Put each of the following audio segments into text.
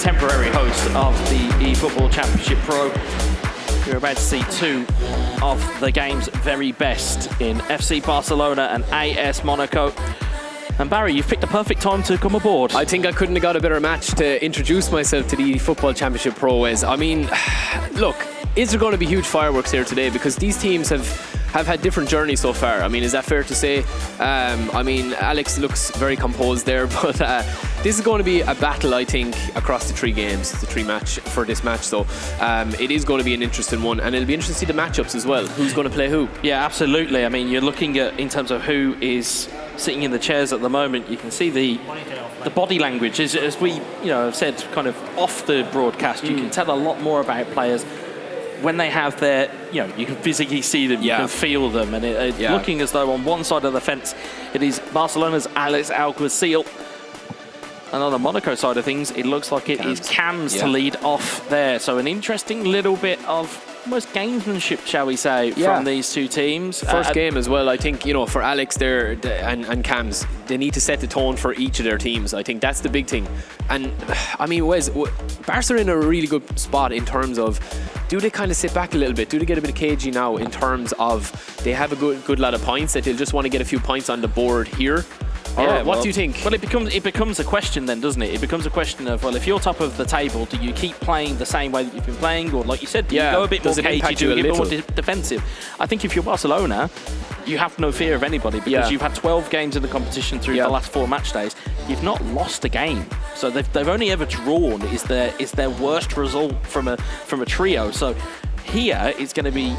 temporary host of the eFootball Championship Pro. You're about to see two of the game's very best in FC Barcelona and AS Monaco. And Barry, you've picked the perfect time to come aboard. I think I couldn't have got a better match to introduce myself to the eFootball Championship Pro as. I mean, look, is there going to be huge fireworks here today? Because these teams have had different journeys so far. I mean, is that fair to say? I mean, Alex looks very composed there, but this is going to be a battle, I think, across the three games, the three match for this match. So it is going to be an interesting one, and it'll be interesting to see the matchups as well. Who's going to play who? Yeah, absolutely. I mean, you're looking at, in terms of who is sitting in the chairs at the moment, you can see the body language. As we have said kind of off the broadcast, you can tell a lot more about players when they have their, you can physically see them, you can feel them, and it's looking as though on one side of the fence it is Barcelona's Alex Alguacil, and on the Monaco side of things it looks like it is Cam's to lead off there. So an interesting little bit of almost gamesmanship, shall we say, from these two teams. First game as well, I think, for Alex there and Cam's, they need to set the tone for each of their teams. I think that's the big thing. And I mean, Barca are in a really good spot in terms of, do they kind of sit back a little bit? Do they get a bit cagey now in terms of they have a good lot of points that they'll just want to get a few points on the board here? What do you think? Well, it becomes a question then, doesn't it? It becomes a question of, well, if you're top of the table, do you keep playing the same way that you've been playing? Or like you said, do you go a bit more cagey, do you get more defensive? I think if you're Barcelona, you have no fear of anybody because you've had 12 games in the competition through the last 4 match days. You've not lost a game. So they've only ever drawn is their worst result from a trio. So here it's going to be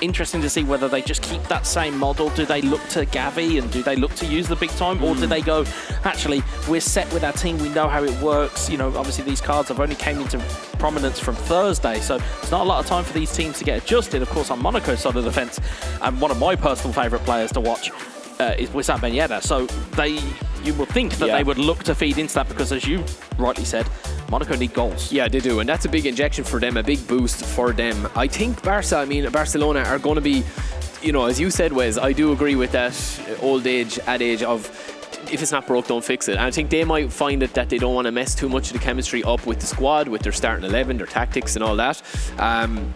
interesting to see whether they just keep that same model. Do they look to Gavi and do they look to use the big time, or do they go, actually, we're set with our team, we know how it works. Obviously these cards have only came into prominence from Thursday, so there's not a lot of time for these teams to get adjusted. Of course, on Monaco's side of the fence, and one of my personal favourite players to watch is Wissam Ben Yedder. So you would think that they would look to feed into that because, as you rightly said, Monaco need goals. Yeah, they do, and that's a big injection for them, a big boost for them. I think Barcelona are going to be, as you said, Wes, I do agree with that adage of, if it's not broke, don't fix it. And I think they might find it that they don't want to mess too much of the chemistry up with the squad, with their starting 11, their tactics and all that.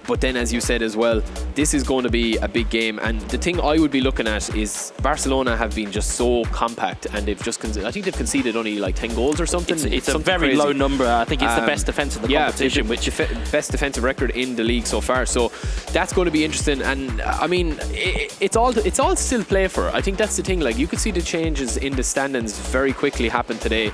But then, as you said as well, this is going to be a big game. And the thing I would be looking at is Barcelona have been just so compact, and I think they've conceded only like 10 goals or something. It's a very crazy low number. I think it's the best defence in the competition. Best defensive record in the league so far. So that's going to be interesting. And I mean, it's all still play for. I think that's the thing. Like, you could see the changes in the standings very quickly happen today,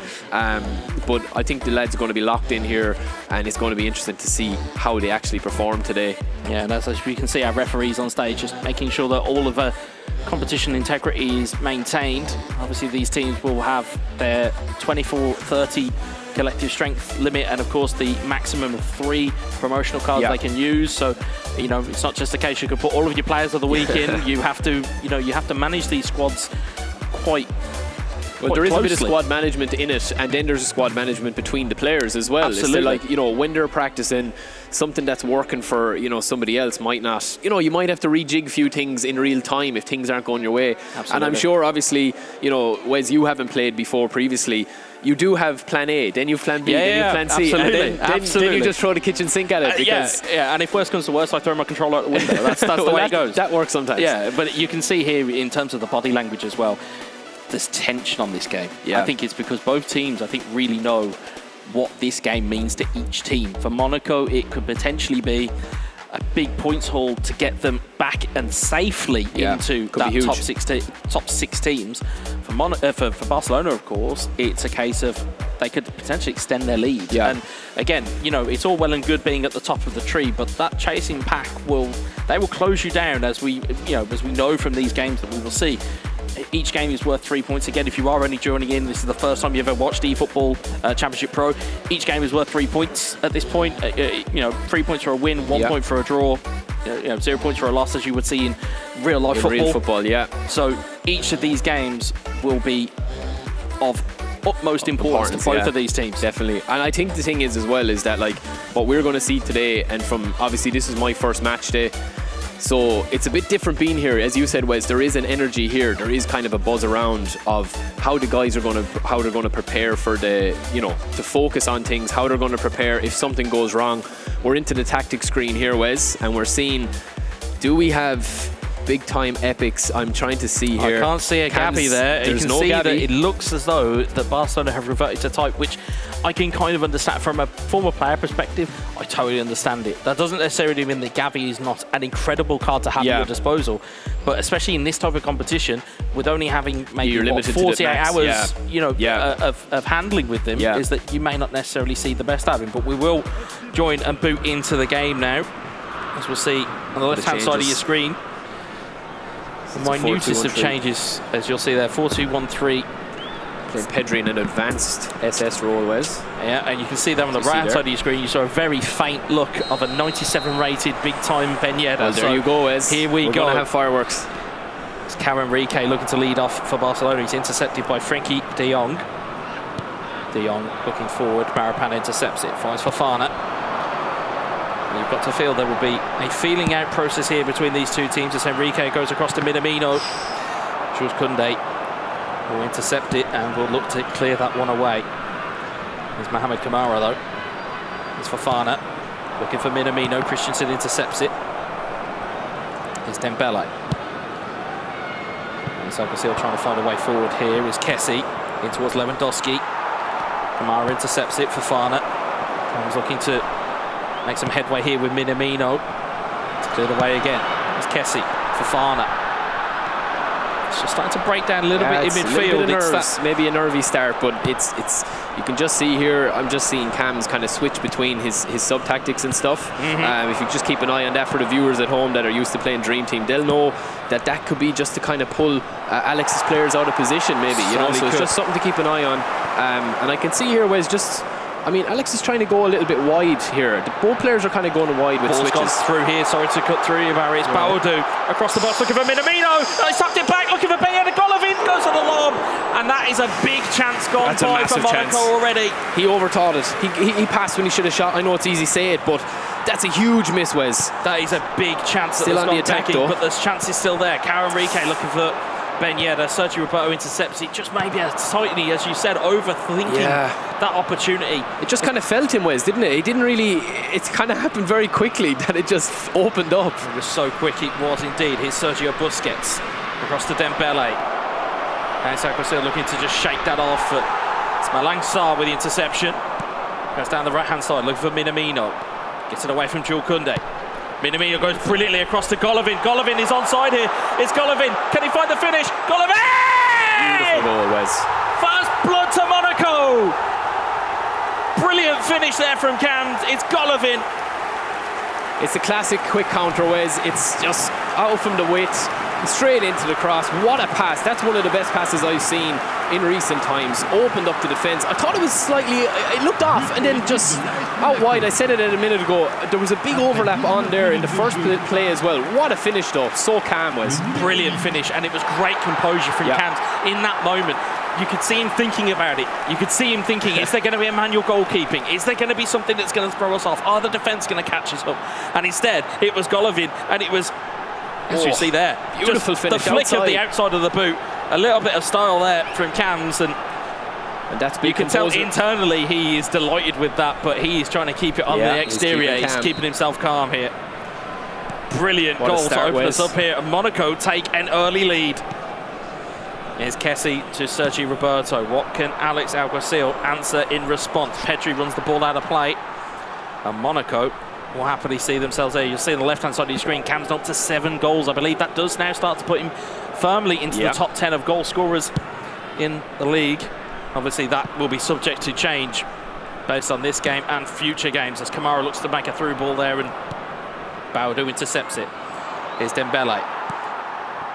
but I think the lads are going to be locked in here, and it's going to be interesting to see how they actually perform today. Yeah, and as you can see, our referees on stage just making sure that all of the competition integrity is maintained. Obviously these teams will have their 24-30 collective strength limit, and of course the maximum of 3 promotional cards they can use. So it's not just a case you can put all of your players of the week in. You have to manage these squads quite there is closely. A bit of squad management in it, and then there's a squad management between the players as well. Absolutely. It's like, when they're practicing, something that's working for somebody else might not. You might have to rejig a few things in real time if things aren't going your way. Absolutely. And I'm sure, obviously, Wes, you haven't played before previously. You do have plan A, then you have plan B, then you have plan C, absolutely. and then you just throw the kitchen sink at it. Because and if worse comes to worse, I throw my controller out the window. That's the way it goes. That works sometimes. Yeah, but you can see here in terms of the body language as well, there's tension on this game. I think it's because both teams, really know what this game means to each team. For Monaco, it could potentially be a big points haul to get them back and safely into that top six teams. For Barcelona, of course, it's a case of they could potentially extend their lead. And again, it's all well and good being at the top of the tree, but that chasing pack will close you down, as we know from these games that we will see. Each game is worth 3 points. Again, if you are only joining in, this is the first time you've ever watched eFootball Championship Pro. Each game is worth 3 points at this point. 3 points for a win, 1 point for a draw, 0 points for a loss, as you would see in real life football. Real football, So each of these games will be of utmost importance to both of these teams. Definitely. And I think the thing is as well is that, like, what we're going to see today, and from obviously this is my first match day, So it's a bit different being here. As you said, Wes, there is an energy here. There is kind of a buzz around of how the guys are going to prepare for the, to focus on things, how they're going to prepare if something goes wrong. We're into the tactics screen here, Wes, and we're seeing, do we have big time epics? I'm trying to see here. I can't see a Gavi there. You can see that it looks as though that Barcelona have reverted to type, which I can kind of understand from a former player perspective. I totally understand it. That doesn't necessarily mean that Gavi is not an incredible card to have at your disposal, but especially in this type of competition, with only having maybe 48 hours, of handling with them, is that you may not necessarily see the best out of him. But we will join and boot into the game now, as we'll see on the left-hand side of your screen. The minutest of changes, as you'll see there, 4-2-1-3. Playing Pedri in an advanced SS role, Wes. Yeah, and you can see there on the right-hand side of your screen, you saw a very faint look of a 97-rated big-time Ben Yedder. Well, there you go, Wes. Here we go. We're going to have fireworks. It's Karen Rique looking to lead off for Barcelona. He's intercepted by Frenkie de Jong. De Jong looking forward. Marapan intercepts it. Finds Fofana. You've got to feel there will be a feeling out process here between these two teams as Enrique goes across to Minamino. Jules Koundé will intercept it and will look to clear that one away. There's Mohamed Kamara though. There's Fofana looking for Minamino. Christensen intercepts it. Here's Dembele. Alguacil trying to find a way forward here is Kessie in towards Lewandowski. Kamara intercepts it. Fofana was looking to make some headway here with Minamino. It's cleared away again. It's Kessie. Fofana. It's just starting to break down a little bit in midfield. It's maybe a nervy start, but it's you can just see here, I'm just seeing Cam's kind of switch between his sub-tactics and stuff. If you just keep an eye on that for the viewers at home that are used to playing Dream Team, they'll know that could be just to kind of pull Alex's players out of position maybe, so it's just something to keep an eye on. And I can see here where it's just, I mean, Alex is trying to go a little bit wide here. Both players are kind of going wide with switches. Ball's gone through here, sorry to cut through you, Barry. It's Baudou across the box looking for Minamino. He's tucked it back, looking for Bayern. Golovin goes for the lob, and that is a big chance gone by for Monaco already. He overthought it. He passed when he should have shot. I know it's easy to say it, but that's a huge miss, Wes. That is a big chance. Still on the attack, though. But there's chances still there. Karen Rique looking for Ben Yedder. Sergio Roberto intercepts it. Just maybe a slightly, as you said, overthinking that opportunity. It just kind of felt him, Wes, didn't it? It didn't really. It's kind of happened very quickly that it just opened up. It was so quick. It was indeed. Here's Sergio Busquets across to Dembele. And Alguacil looking to just shake that off. It's Malang Sarr with the interception. Goes down the right-hand side, looking for Minamino. Gets it away from Jules Koundé. Minamino goes brilliantly across to Golovin. Golovin is onside here. It's Golovin. Can he find the finish? Golovin! Beautiful goal, Wes. First blood to Monaco. Brilliant finish there from Cams. It's Golovin. It's a classic quick counter, Wes. It's just out from the width, straight into the cross. What a pass. That's one of the best passes I've seen in recent times. Opened up the defence. I thought it was slightly, it looked off and then just out wide. I said it a minute ago. There was a big overlap on there in the first play as well. What a finish though. So calm, Wes. Brilliant finish, and it was great composure from Cams in that moment. You could see him thinking about it. You could see him thinking, is there going to be a manual goalkeeping? Is there going to be something that's going to throw us off? Are the defence going to catch us up? And instead, it was Golovin, and it was, as you see there, beautiful finish. The flick of the outside of the boot. A little bit of style there from Cams, and that's you can tell internally he is delighted with that, but he is trying to keep it on the exterior. He's keeping himself calm here. Brilliant goal to open us up here. And Monaco take an early lead. Here's Kessie to Sergio Roberto. What can Alex Alguacil answer in response? Pedri runs the ball out of play. And Monaco will happily see themselves there. You'll see on the left-hand side of your screen, Cam's up to 7 goals. I believe that does now start to put him firmly into the top 10 of goal scorers in the league. Obviously, that will be subject to change based on this game and future games, as Kamara looks to make a through ball there and Baudou intercepts it. Here's Dembele.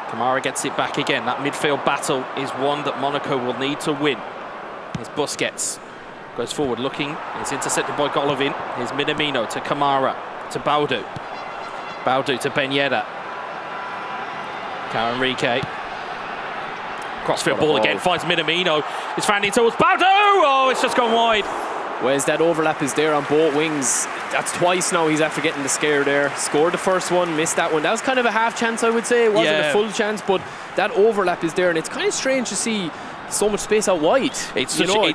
Kamara gets it back again. That midfield battle is one that Monaco will need to win. Here's Busquets. Goes forward looking. It's intercepted by Golovin. Here's Minamino to Kamara. To Baudou. Baudou to Ben Yedder. Karen Rique. Crossfield ball again. Finds Minamino. It's found in towards Baudou. Oh, it's just gone wide. Whereas that overlap is there on both wings. That's twice now he's after getting the scare there. Scored the first one, missed that one. That was kind of a half chance, I would say. It wasn't a full chance, but that overlap is there, and it's kind of strange to see so much space out wide. It's certainly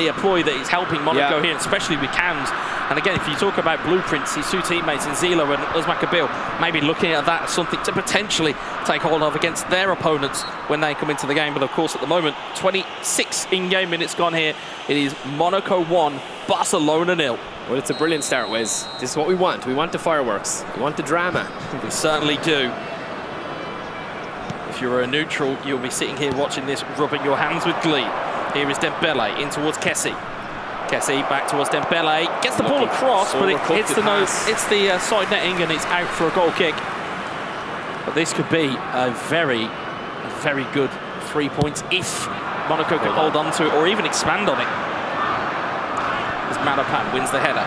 a ploy that is helping Monaco here, especially with Cams. And again, if you talk about blueprints, his two teammates in Zelo and Usmakabyle, maybe looking at that as something to potentially take hold of against their opponents when they come into the game. But of course, at the moment, 26 in-game minutes gone here. It is Monaco 1, Barcelona 0. Well, it's a brilliant start, Wes. This is what we want. We want the fireworks. We want the drama. We certainly do. If you're a neutral, you'll be sitting here watching this, rubbing your hands with glee. Here is Dembele in towards Kessie. Kessie back towards Dembele. Gets the ball across, but it hits the nose. It's the side netting, and it's out for a goal kick. But this could be a very good 3 points if Monaco can hold on to it or even expand on it. As Marapan wins the header.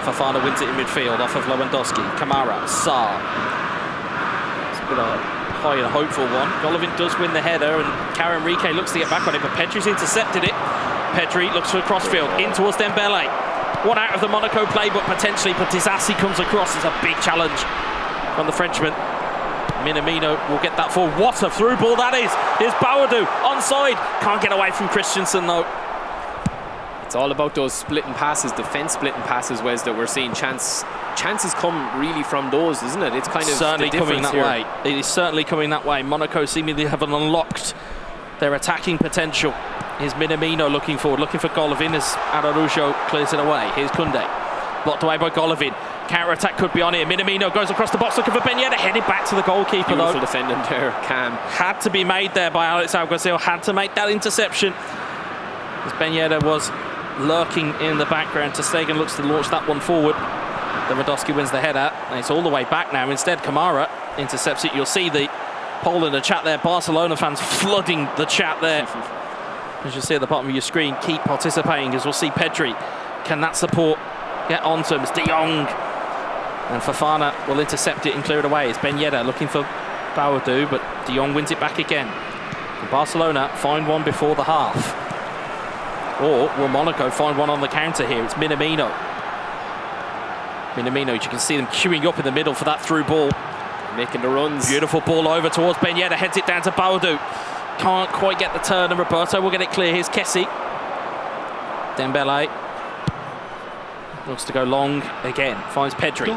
Fofana wins it in midfield off of Lewandowski. Kamara, Sarr. It's a bit of a high and hopeful one. Golovin does win the header, and Karen Rike looks to get back on it, but Pedri's intercepted it. Pedri looks for crossfield in towards Dembele. One out of the Monaco play, but potentially Disasi comes across. It's a big challenge from the Frenchman. Minamino will get that forward. What a through ball that is. Here's Bawadou onside. Can't get away from Christensen though. It's all about those splitting passes, defense splitting passes, Wes, that we're seeing. Chances come really from those, isn't it? It's kind of certainly coming that way. It is certainly coming that way. Monaco seemingly have unlocked their attacking potential. Here's Minamino looking forward, looking for Golovin as Araujo clears it away. Here's Koundé, blocked away by Golovin. Counter attack could be on here. Minamino goes across the box looking for Ben Yedder, headed back to the goalkeeper. Beautiful defending there, Cam. Had to be made there by Alex Alguacil. Had to make that interception. As Ben Yedder was lurking in the background. Ter Stegen looks to launch that one forward. Lewandowski wins the header, and it's all the way back now. Instead, Kamara intercepts it. You'll see the poll in the chat there. Barcelona fans flooding the chat there. As you see at the bottom of your screen, keep participating, as we'll see Pedri. Can that support get onto him? It's De Jong. And Fofana will intercept it and clear it away. It's Ben Yedder looking for Bawadou, but De Jong wins it back again. And Barcelona find one before the half. Or will Monaco find one on the counter here? It's Minamino. Minamino, you can see them queuing up in the middle for that through ball. Making the runs. Beautiful ball over towards Ben Yedder, heads it down to Bawadou. Can't quite get the turn, and Roberto will get it clear. Here's Kessie. Dembele looks to go long again. Finds Pedri.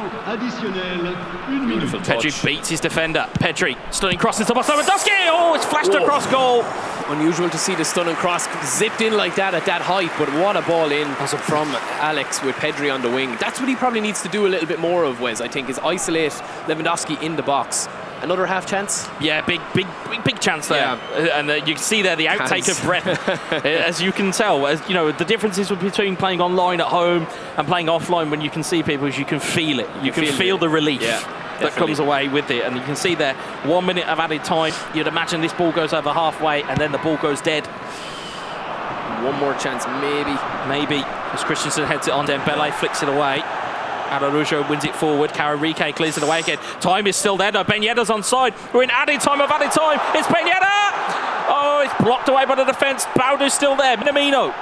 Beautiful touch. Pedri beats his defender. Pedri stunning cross into Lewandowski. Oh, it's flashed across goal. Unusual to see the stunning cross zipped in like that at that height, but what a ball in from Alex with Pedri on the wing. That's what he probably needs to do a little bit more of, Wes, I think, is isolate Lewandowski in the box. Another half chance? Yeah, big chance there. Yeah. And you can see there the outtake of breath. As you can tell, as you know, the differences between playing online at home and playing offline, when you can see people, is you can feel it. You can feel the relief that comes away with it. And you can see there, 1 minute of added time. You'd imagine this ball goes over halfway and then the ball goes dead. One more chance, maybe. Maybe. As Christensen heads it on, Dembele flicks it away. Araujo wins it forward. Karen Rike clears it away again. Time is still there. No, Ben Yedder's onside. We're in added time of added time. It's Ben Yedder! Oh, it's blocked away by the defence. Baudou's still there. Minamino.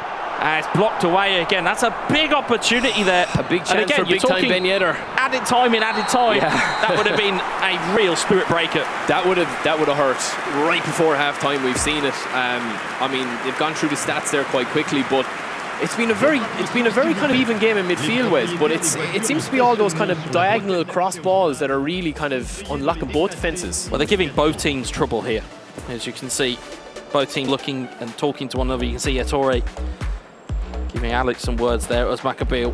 It's blocked away again. That's a big opportunity there. A big chance again, for big time Ben Yedder. Added time in added time. Yeah. That would have been a real spirit breaker. That would have hurt right before half time. We've seen it. I mean, they've gone through the stats there quite quickly, but it's been a very kind of even game in midfield, Wes, but it seems to be all those kind of diagonal cross balls that are really kind of unlocking both defences. Well, they're giving both teams trouble here, as you can see. Both teams looking and talking to one another. You can see Ettore giving Alex some words there. Usmakabyle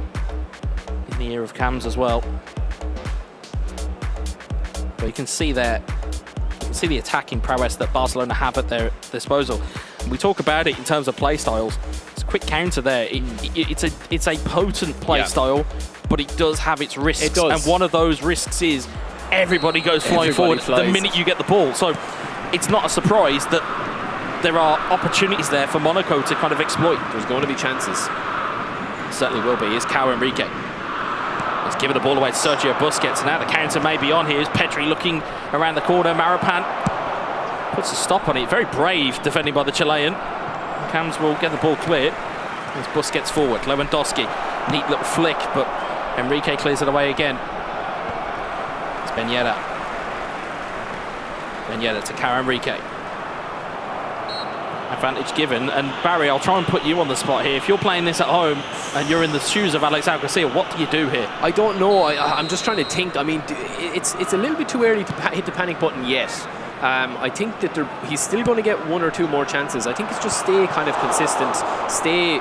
in the ear of Cams as well. But you can see there, you can see the attacking prowess that Barcelona have at their disposal. And we talk about it in terms of play styles. Quick counter there. It's a potent play style, but it does have its risks. It does. And one of those risks is everybody goes flying forward the minute you get the ball. So it's not a surprise that there are opportunities there for Monaco to kind of exploit. There's going to be chances. Certainly will be. Here's Karen Rike. He's given the ball away to Sergio Busquets. Now the counter may be on. Here's Pedri looking around the corner. Marapan puts a stop on it. Very brave defending by the Chilean. Cams will get the ball cleared. As Busquets forward, Lewandowski, neat little flick, but Enrique clears it away again. It's Ben Yedder. Ben Yedder to Cara Enrique. Advantage given, and Barry, I'll try and put you on the spot here. If you're playing this at home and you're in the shoes of Alex Alguacil, what do you do here? I don't know. I'm just trying to think. I mean, it's a little bit too early to hit the panic button yet. I think that he's still going to get one or two more chances. I think it's just stay kind of consistent, stay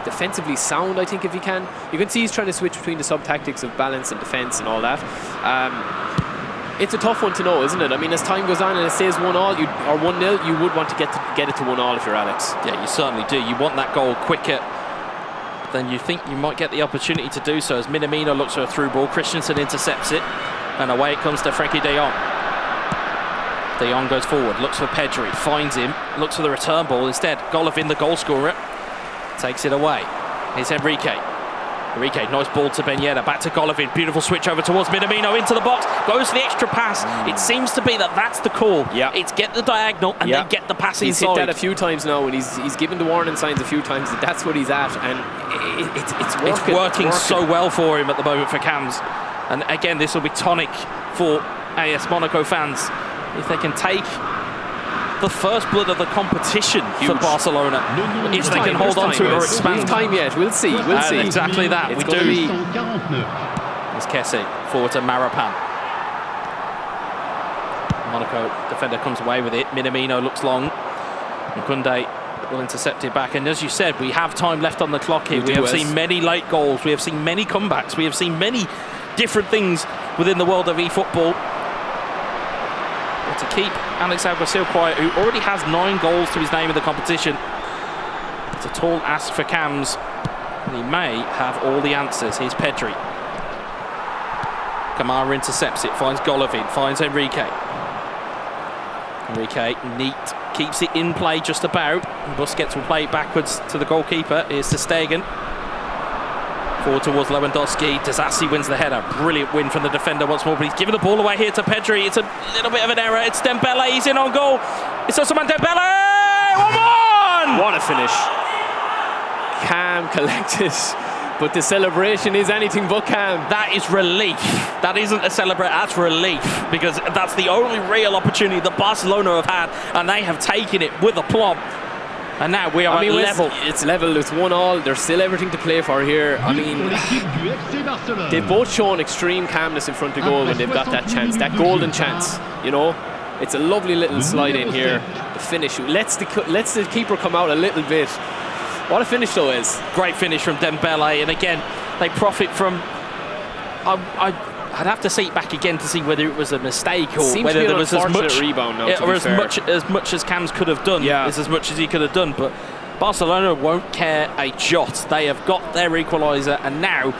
defensively sound, I think, if he can. You can see he's trying to switch between the sub-tactics of balance and defence and all that. It's a tough one to know, isn't it? I mean, as time goes on and it stays 1-0 or 1-0, you would want to get it to 1-0 if you're Alex. Yeah, you certainly do. You want that goal quicker than you think you might get the opportunity to do so. As Minamino looks for a through ball, Christensen intercepts it, and away it comes to Frankie de Jong. De Jong goes forward, looks for Pedri, finds him, looks for the return ball. Instead, Golovin, the goal scorer, takes it away. Here's Enrique. Enrique, nice ball to Ben Yedder, back to Golovin, beautiful switch over towards Minamino, into the box, goes for the extra pass. It seems to be that's the call. Yeah. It's get the diagonal and then get the pass he's inside. He's hit that a few times now, and he's given the warning signs a few times that that's what he's at, and it's working so well for him at the moment for Cams. And again, this will be tonic for AS Monaco fans if they can take the first blood of the competition for Barcelona. If they can hold on to it or expand. We've time yet, we'll see. Exactly that, we do. It's Kessie, forward to Marapan. Monaco defender comes away with it. Minamino looks long. Nkunde will intercept it back. And as you said, we have time left on the clock here. We have seen many late goals. We have seen many comebacks. We have seen many different things within the world of eFootball. But to keep Alex Alguacil quiet, who already has 9 goals to his name in the competition, it's a tall ask for Cams. And he may have all the answers. Here's Pedri. Kamara intercepts it, finds Golovin, finds Enrique. Enrique, neat, keeps it in play just about. Busquets will play it backwards to the goalkeeper. Here's to Stegen. Forward towards Lewandowski. Disasi wins the header. Brilliant win from the defender once more, but he's giving the ball away here to Pedri. It's a little bit of an error. It's Dembele. He's in on goal. It's Ousmane Dembele. 1-1! What a finish. Calm, collected. But the celebration is anything but calm. That is relief. That isn't a celebration, that's relief. Because that's the only real opportunity that Barcelona have had, and they have taken it with aplomb. And now we are at level. It's level, it's 1-1. There's still everything to play for here. I mean, they've both shown extreme calmness in front of goal when they've got that chance, that golden chance, you know. It's a lovely little slide in here. The finish lets the keeper come out a little bit. What a finish though is. Great finish from Dembele, and again, they profit from... I'd have to see it back again to see whether it was a mistake or whether there was as much rebound now, or as much as Cams could have done. Yeah. Is as much as he could have done. But Barcelona won't care a jot. They have got their equaliser, and now,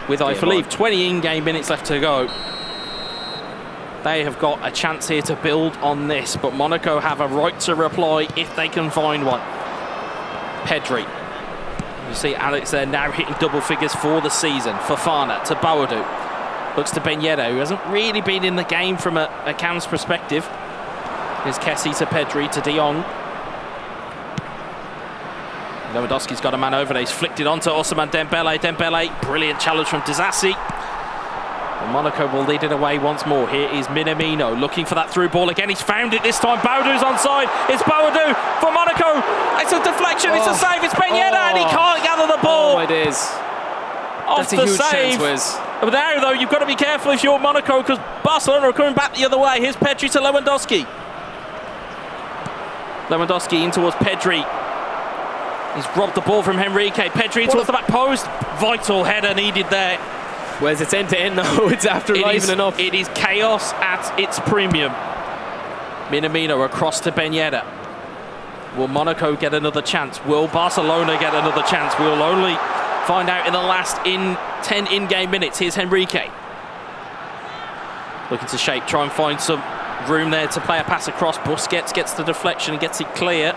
with I believe 20 in-game minutes left to go, they have got a chance here to build on this. But Monaco have a right to reply if they can find one. Pedri. You see Alex there now hitting double figures for the season. Fofana to Bawadou. Looks to Ben Yedder, who hasn't really been in the game from a Cams perspective. Here's Kessie to Pedri to de Jong. Lewandowski's got a man over there. He's flicked it onto Ousmane Dembele. Dembele, brilliant challenge from Disasi. And Monaco will lead it away once more. Here is Minamino looking for that through ball again. He's found it this time. Bawadou's onside. It's Bawadou for Monaco. It's a deflection. It's a save. It's Ben Yedder, and he can't gather the ball. Oh, my days. Off the save. But now, though, you've got to be careful if you're Monaco, because Barcelona are coming back the other way. Here's Pedri to Lewandowski. Lewandowski in towards Pedri. He's robbed the ball from Enrique. Pedri towards the back post. Vital header needed there. Whereas it's end-to-end now. It's after livening up. It is chaos at its premium. Minamino across to Ben Yedder. Will Monaco get another chance? Will Barcelona get another chance? We'll only find out in the last 10 in-game minutes. Here's Enrique. Looking to shape, try and find some room there to play a pass across. Busquets gets the deflection and gets it clear.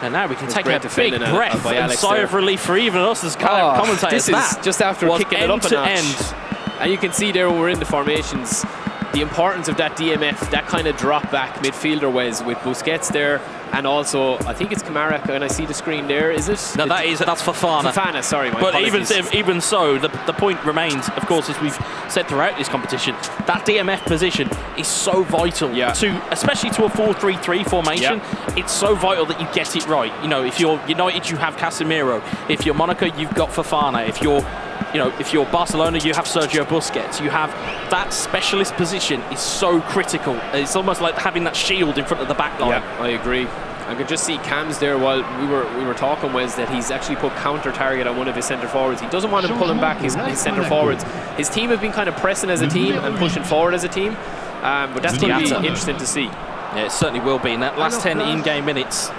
And now we can take a big breath and sigh of relief for even us as commentators. This is just after kicking it up a notch. And you can see there when we're in the formations, the importance of that DMF, that kind of drop back midfielder Wes with Busquets there, and also I think it's Kamara. Can I see the screen there? Is it? No, that's Fofana. Fofana, sorry, my but apologies. even so, the point remains, of course, as we've said throughout this competition, that DMF position is so vital to, especially to a 4-3-3 formation. Yeah. It's so vital that you get it right. You know, if you're United, you have Casemiro. If you're Monaco, you've got Fofana. If you're Barcelona, you have Sergio Busquets. You have that specialist position is so critical. It's almost like having that shield in front of the back line. Yeah, I agree. I could just see Cam's there while we were talking, Wes, that he's actually put counter target on one of his centre forwards. He doesn't want him pulling back his centre forwards. His team have been kind of pressing as a team and pushing forward as a team, but that's going to be interesting to see. Yeah, it certainly will be. In that last 10 in-game minutes,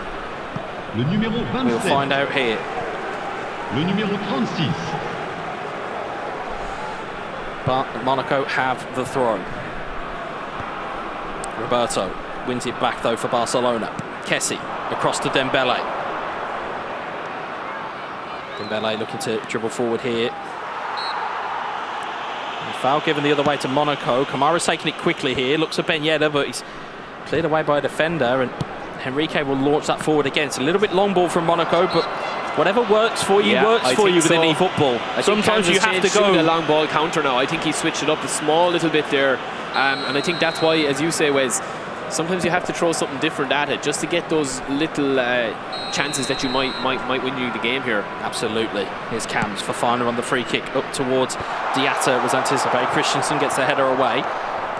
we'll find out here. Le numéro 36. But Monaco have the throw. Roberto wins it back though for Barcelona. Kessie across to Dembele. Dembele looking to dribble forward here. And foul given the other way to Monaco. Kamara's taking it quickly here. Looks at Ben Yedder, but he's cleared away by a defender, and Henrique will launch that forward again. It's a little bit long ball from Monaco, but whatever works for you works for you within eFootball. Sometimes you have to go a long ball counter now. I think he switched it up a small little bit there, and I think that's why, as you say, Wes, sometimes you have to throw something different at it just to get those little chances that you might win you the game here. Absolutely. Here's Cams. Fofana on the free kick up towards Diatta was anticipated. Christensen gets the header away.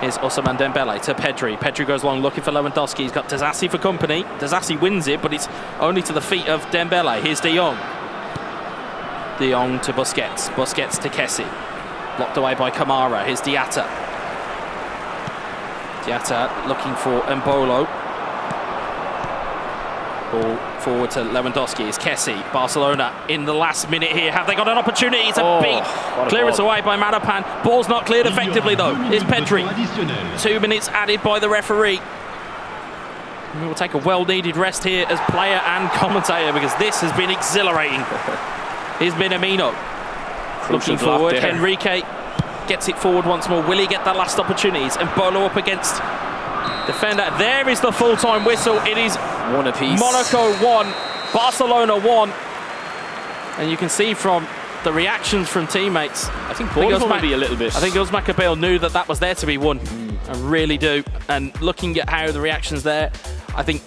Here's Ousmane Dembele to Pedri. Pedri goes long looking for Lewandowski. He's got Dazassi for company. Dazassi wins it, but it's only to the feet of Dembele. Here's De Jong. De Jong to Busquets. Busquets to Kessie. Blocked away by Kamara. Here's Diatta. Diatta looking for Mbolo. Ball forward to Lewandowski. It's Kessie. Barcelona in the last minute here. Have they got an opportunity? It's a big clearance away by Marapan. Ball's not cleared effectively though. It's Pedri. 2 minutes added by the referee. We will take a well-needed rest here as player and commentator because this has been exhilarating. Here's Minamino. Looking forward. Henrique gets it forward once more. Will he get the last opportunities? And Bolo up against defender. There is the full-time whistle. It is one apiece. Monaco 1, Barcelona 1. And you can see from the reactions from teammates. I think both might be a little bit. I think Usmakabyle knew that was there to be won. I really do. And looking at how the reactions there, I think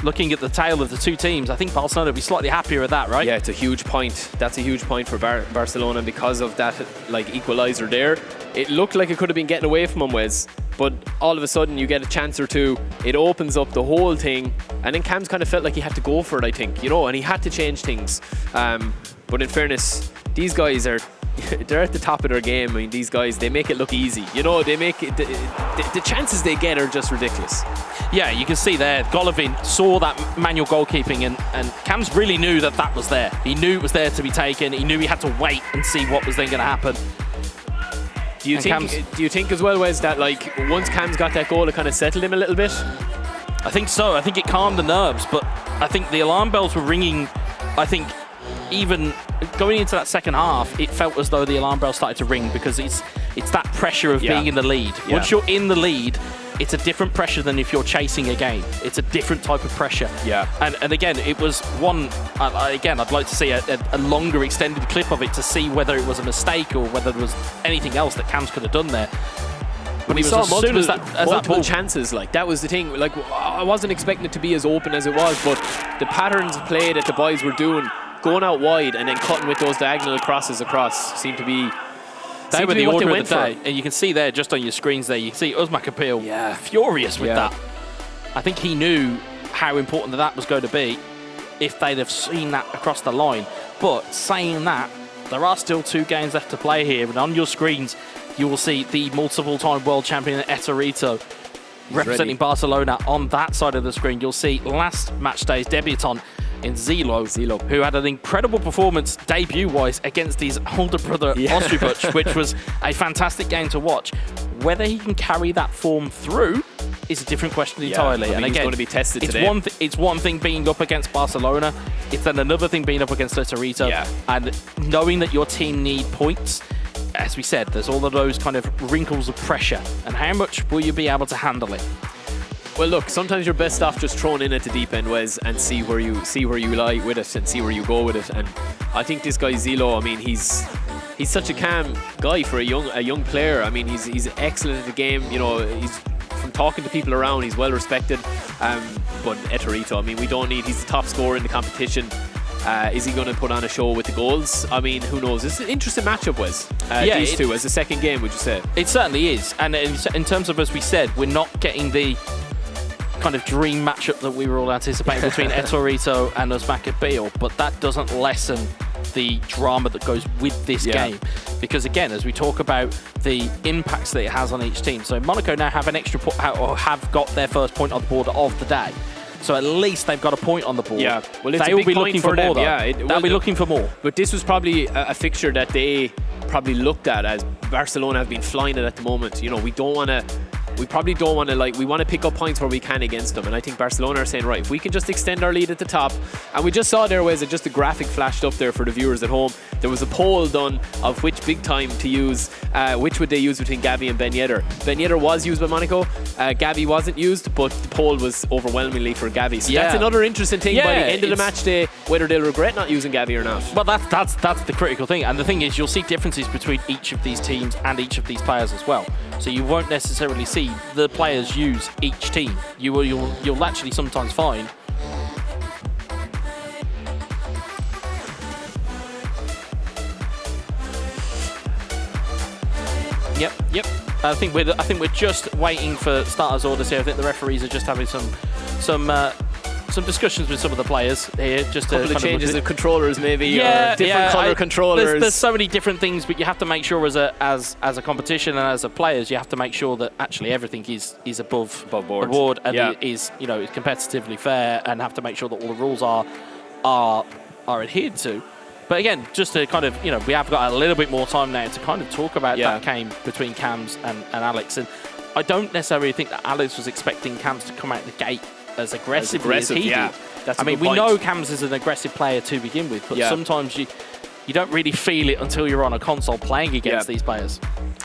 looking at the tail of the two teams, I think Barcelona will be slightly happier with that, right? Yeah, it's a huge point. That's a huge point for Barcelona because of that equaliser there. It looked like it could have been getting away from them, Wes, but all of a sudden you get a chance or two, it opens up the whole thing, and then Cam's kind of felt like he had to go for it, I think, and he had to change things. But in fairness, these guys they're at the top of their game. I mean, these guys, they make it look easy. They make it, the chances they get are just ridiculous. Yeah, you can see there, Golovin saw that manual goalkeeping, and Cam's really knew that was there. He knew it was there to be taken. He knew he had to wait and see what was then going to happen. Do you think as well, Wes, that once Cam's got that goal, it kind of settled him a little bit? I think so. I think it calmed the nerves, but I think the alarm bells were ringing. I think even going into that second half, it felt as though the alarm bells started to ring because it's that pressure of being in the lead. Yeah. Once you're in the lead, it's a different pressure than if you're chasing a game. It's a different type of pressure. Yeah. And again, it was one. Again, I'd like to see a longer extended clip of it to see whether it was a mistake or whether there was anything else that Cams could have done there. But we saw multiple chances. That was the thing. I wasn't expecting it to be as open as it was, but the patterns of play that the boys were doing, going out wide and then cutting with those diagonal crosses across, seemed to be. They were the order of the day, and you can see there just on your screens there. You can see Usmakabyle furious with that. I think he knew how important that was going to be if they'd have seen that across the line. But saying that, there are still 2 games left to play here, and on your screens you will see the multiple-time world champion Etorito representing Barcelona on that side of the screen. You'll see last Matchday's debutant in Zelo, who had an incredible performance debut-wise against his older brother Oswald, which was a fantastic game to watch. Whether he can carry that form through is a different question entirely. And again, he's going to be tested today. It's one thing being up against Barcelona, it's then another thing being up against Etorito, and knowing that your team need points. as we said, there's all of those kind of wrinkles of pressure, and how much will you be able to handle it? Well, look, sometimes you're best off just thrown in at the deep end, Wes, and see where you lie with it and see where you go with it. And I think this guy Zelo, I mean, he's such a calm guy for a young player. I mean, he's excellent at the game. You know, he's from talking to people around, he's well respected. But Etorito, I mean, he's the top scorer in the competition. Is he going to put on a show with the goals? I mean, who knows? It's an interesting matchup, Wes. These two as a second game, would you say? It certainly is. And in terms of, as we said, we're not getting the kind of dream matchup that we were all anticipating between Etorito and Usmakabyle, but that doesn't lessen the drama that goes with this game. Because again, as we talk about the impacts that it has on each team, so Monaco now have an extra point, or have got their first point on the board of the day. So at least they've got a point on the board. Yeah, well, it's they a will big be looking for them. more, though. Yeah, they'll be looking for more. But this was probably a fixture that they probably looked at as Barcelona have been flying it at the moment. You know, we probably don't want to, we want to pick up points where we can against them. And I think Barcelona are saying, right, if we can just extend our lead at the top. And we just saw there was just a graphic flashed up there for the viewers at home. There was a poll done of which big time to use, which would they use between Gavi and Ben Yedder. Ben Yedder was used by Monaco. Gavi wasn't used, but the poll was overwhelmingly for Gavi. So that's another interesting thing by the end of the match day, whether they'll regret not using Gavi or not. Well, that's the critical thing. And the thing is, you'll see differences between each of these teams and each of these players as well. So you won't necessarily see the players use each team. You'll actually sometimes find Yep. I think we're just waiting for starters orders here. I think the referees are just having some discussions with some of the players here. Just a couple of changes of controllers, maybe, or different color controllers. There's so many different things, but you have to make sure as a competition and as a players, you have to make sure that actually everything is above board and is competitively fair, and have to make sure that all the rules are adhered to. But again, just to kind of, we have got a little bit more time now to kind of talk about that game between Cams and Alex. And I don't necessarily think that Alex was expecting Cams to come out the gate as aggressively as he did. We know Cams is an aggressive player to begin with, but sometimes you don't really feel it until you're on a console playing against these players.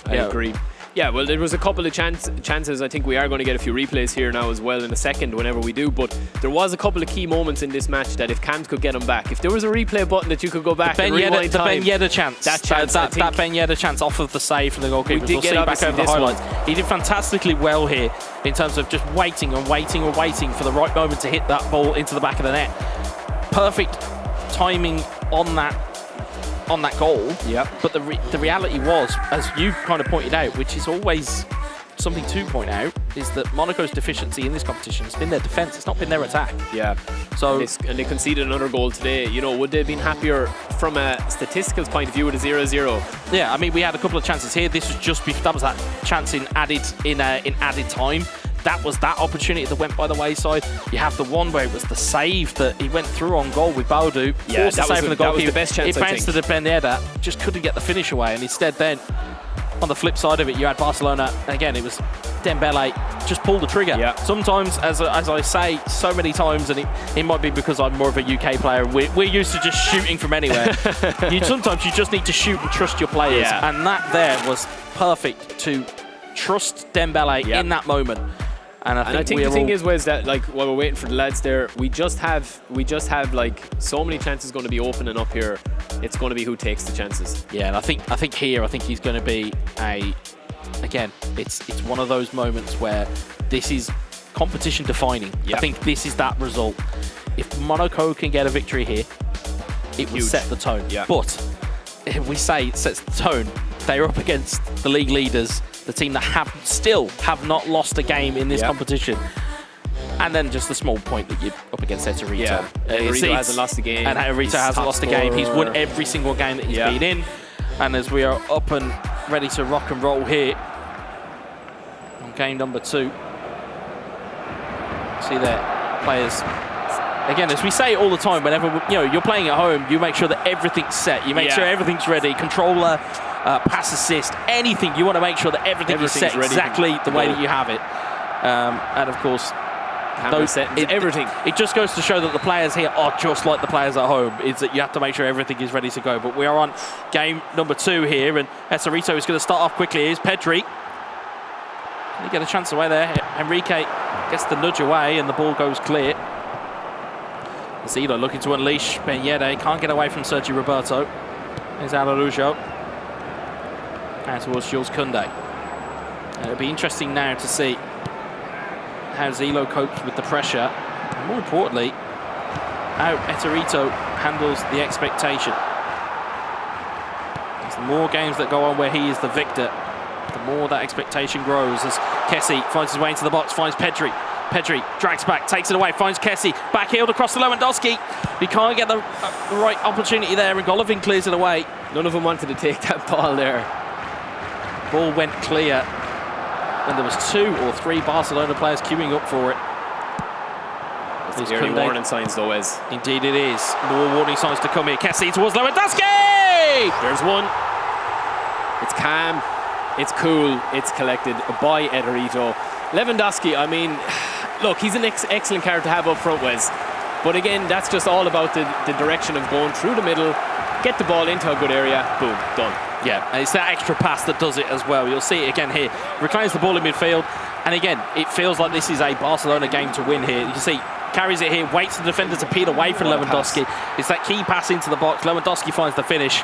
I agree. Yeah, well, there was a couple of chances. I think we are going to get a few replays here now as well in a second whenever we do, but there was a couple of key moments in this match that if Cams could get them back, if there was a replay button that you could go back and rewind time. The Ben Yedder chance. That Ben Yedder chance off of the save from the goalkeeper. We'll see back over the highlights. He did fantastically well here in terms of just waiting for the right moment to hit that ball into the back of the net. Perfect timing on that goal. But the reality was, as you kind of pointed out, which is always something to point out, is that Monaco's deficiency in this competition has been their defence. It's not been their attack. So and they conceded another goal today. Would they have been happier from a statistical point of view with a 0-0? Yeah, I mean, we had a couple of chances here. This was that was that chance in added time. That was that opportunity that went by the wayside. You have the one where it was the save that he went through on goal with Baudou. Yeah, that was the best chance, it bounced to the Ben Yedder, just couldn't get the finish away. And instead then, on the flip side of it, you had Barcelona. Again, it was Dembele, just pull the trigger. Sometimes, as I say so many times, and it might be because I'm more of a UK player, we're used to just shooting from anywhere. Sometimes you just need to shoot and trust your players. And that there was perfect to trust Dembele in that moment. And I think the thing is that while we're waiting for the lads there, we just have so many chances going to be opening up here. It's going to be who takes the chances. Yeah, and I think he's going to be it's one of those moments where this is competition defining. I think this is that result. If Monaco can get a victory here, it will set the tone. But if we say it sets the tone, they're up against the league leaders, the team that still have not lost a game in this competition. And then just the small point that you're up against Etorito. Etorito hasn't lost a game. And Etorito hasn't lost a game. He's won every single game that he's been in. And as we are up and ready to rock and roll here on game number 2. See there, players. Again, as we say all the time, whenever you're playing at home, you make sure that everything's set. You make sure everything's ready. Controller, pass assist, anything. You want to make sure that everything is set exactly the way that you have it. And of course, camera settings, everything. It just goes to show that the players here are just like the players at home. It's that you have to make sure everything is ready to go. But we are on game number 2 here, and Etorito is going to start off quickly. Here's Pedri. Can he get a chance away there? Enrique gets the nudge away, and the ball goes clear. Zelo looking to unleash Ben Yedder. Can't get away from Sergio Roberto. There's Araujo. And towards Jules Koundé. It'll be interesting now to see how Zelo copes with the pressure, and more importantly, how Etorito handles the expectation. As the more games that go on where he is the victor, the more that expectation grows. As Kessie finds his way into the box, finds Pedri. Pedri drags back, takes it away, finds Kessie, backheeled across to Lewandowski. He can't get the right opportunity there, and Golovin clears it away. None of them wanted to take that ball there. Ball went clear, and there was 2 or 3 Barcelona players queuing up for it. It's the early warning signs, though, Wes. Indeed it is. More warning signs to come here. Kessie towards Lewandowski! There's one. It's calm, it's cool, it's collected by Etorito. Lewandowski, I mean, look, he's an excellent character to have up front, Wes. But again, that's just all about the direction of going through the middle, get the ball into a good area, boom, done. Yeah, and it's that extra pass that does it as well. You'll see it again here. Reclines the ball in midfield, and again, it feels like this is a Barcelona game to win here. You can see, carries it here, waits for the defender to peel away from Lewandowski. It's that key pass into the box. Lewandowski finds the finish,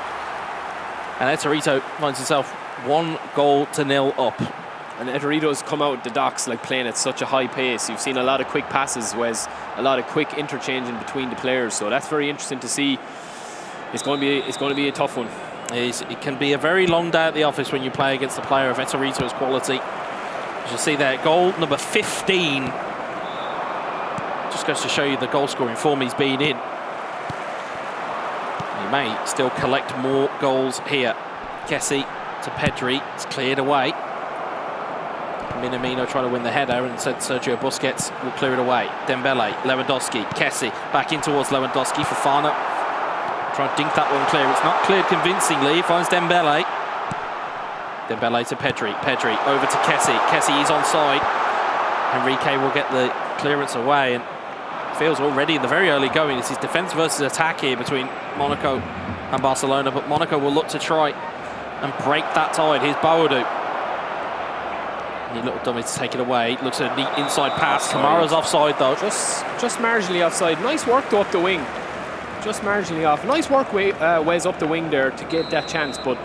and Etorito finds himself 1-0 up. And Etorito's come out the docks like playing at such a high pace. You've seen a lot of quick passes, Wes, a lot of quick interchanging between the players. So that's very interesting to see. It's going to be a tough one. It can be a very long day at the office when you play against a player of Etorito's quality. As you see there, goal number 15. Just goes to show you the goal scoring form he's been in. He may still collect more goals here. Kessie to Pedri. It's cleared away. Minamino trying to win the header, and said Sergio Busquets will clear it away. Dembele, Lewandowski, Kessie back in towards Lewandowski. Fofana trying to dink that one clear. It's not cleared convincingly. Finds Dembele. Dembele to Pedri. Pedri over to Kessie. Kessie is onside. Enrique will get the clearance away, and feels already in the very early going. It's his defence versus attack here between Monaco and Barcelona, but Monaco will look to try and break that tide. Here's Baudou. Neat little dummy to take it away. Looks at a neat inside pass. Kamara's offside though. Just marginally offside. Nice work though up the wing. Just marginally off. Nice work Wes up the wing there to get that chance, but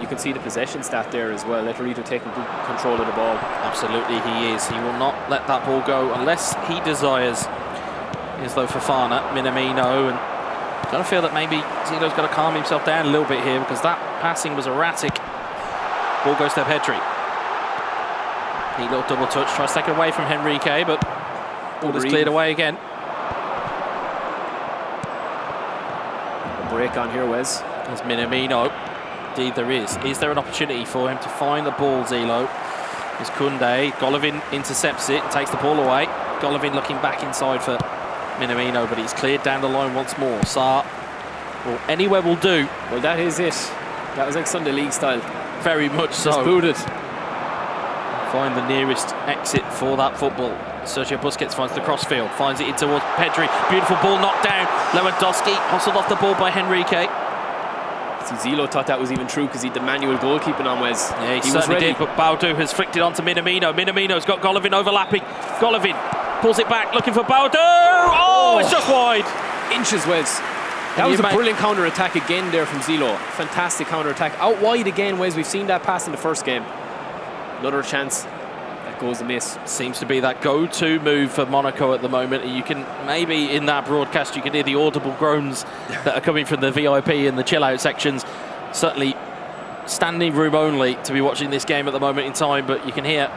you can see the possession stat there as well. Etorito taking good control of the ball. Absolutely he is. He will not let that ball go unless he desires. As though Fofana, Minamino, and I kind of feel that maybe Zelo's got to calm himself down a little bit here, because that passing was erratic. Ball goes to Pedri. Neat little double touch, tries to take it away from Enrique, but ball is cleared away again. A break on here, Wes. There's Minamino. Indeed there is. Is there an opportunity for him to find the ball, Zelo? There's Koundé. Golovin intercepts it and takes the ball away. Golovin looking back inside for Minamino, but he's cleared down the line once more. Sarr, well, anywhere will do. Well, that is it. That was like Sunday League style. Very much so. Just booted. Find the nearest exit for that football. Sergio Busquets finds the crossfield, finds it in towards Pedri. Beautiful ball knocked down. Lewandowski hustled off the ball by Enrique. See, Zelo thought that was even true because he had the manual goalkeeping on, Wes. Yeah, he certainly did, but Baudou has flicked it onto Minamino. Minamino's got Golovin overlapping. Golovin pulls it back, looking for Baudou. Oh, it's just wide. Inches, Wes. That was a brilliant counter-attack again there from Zelo. Fantastic counter-attack. Out wide again, Wes. We've seen that pass in the first game. Another chance that goes amiss. Seems to be that go-to move for Monaco at the moment. You can maybe in that broadcast you can hear the audible groans that are coming from the VIP and the chill-out sections. Certainly standing room only to be watching this game at the moment in time, but you can hear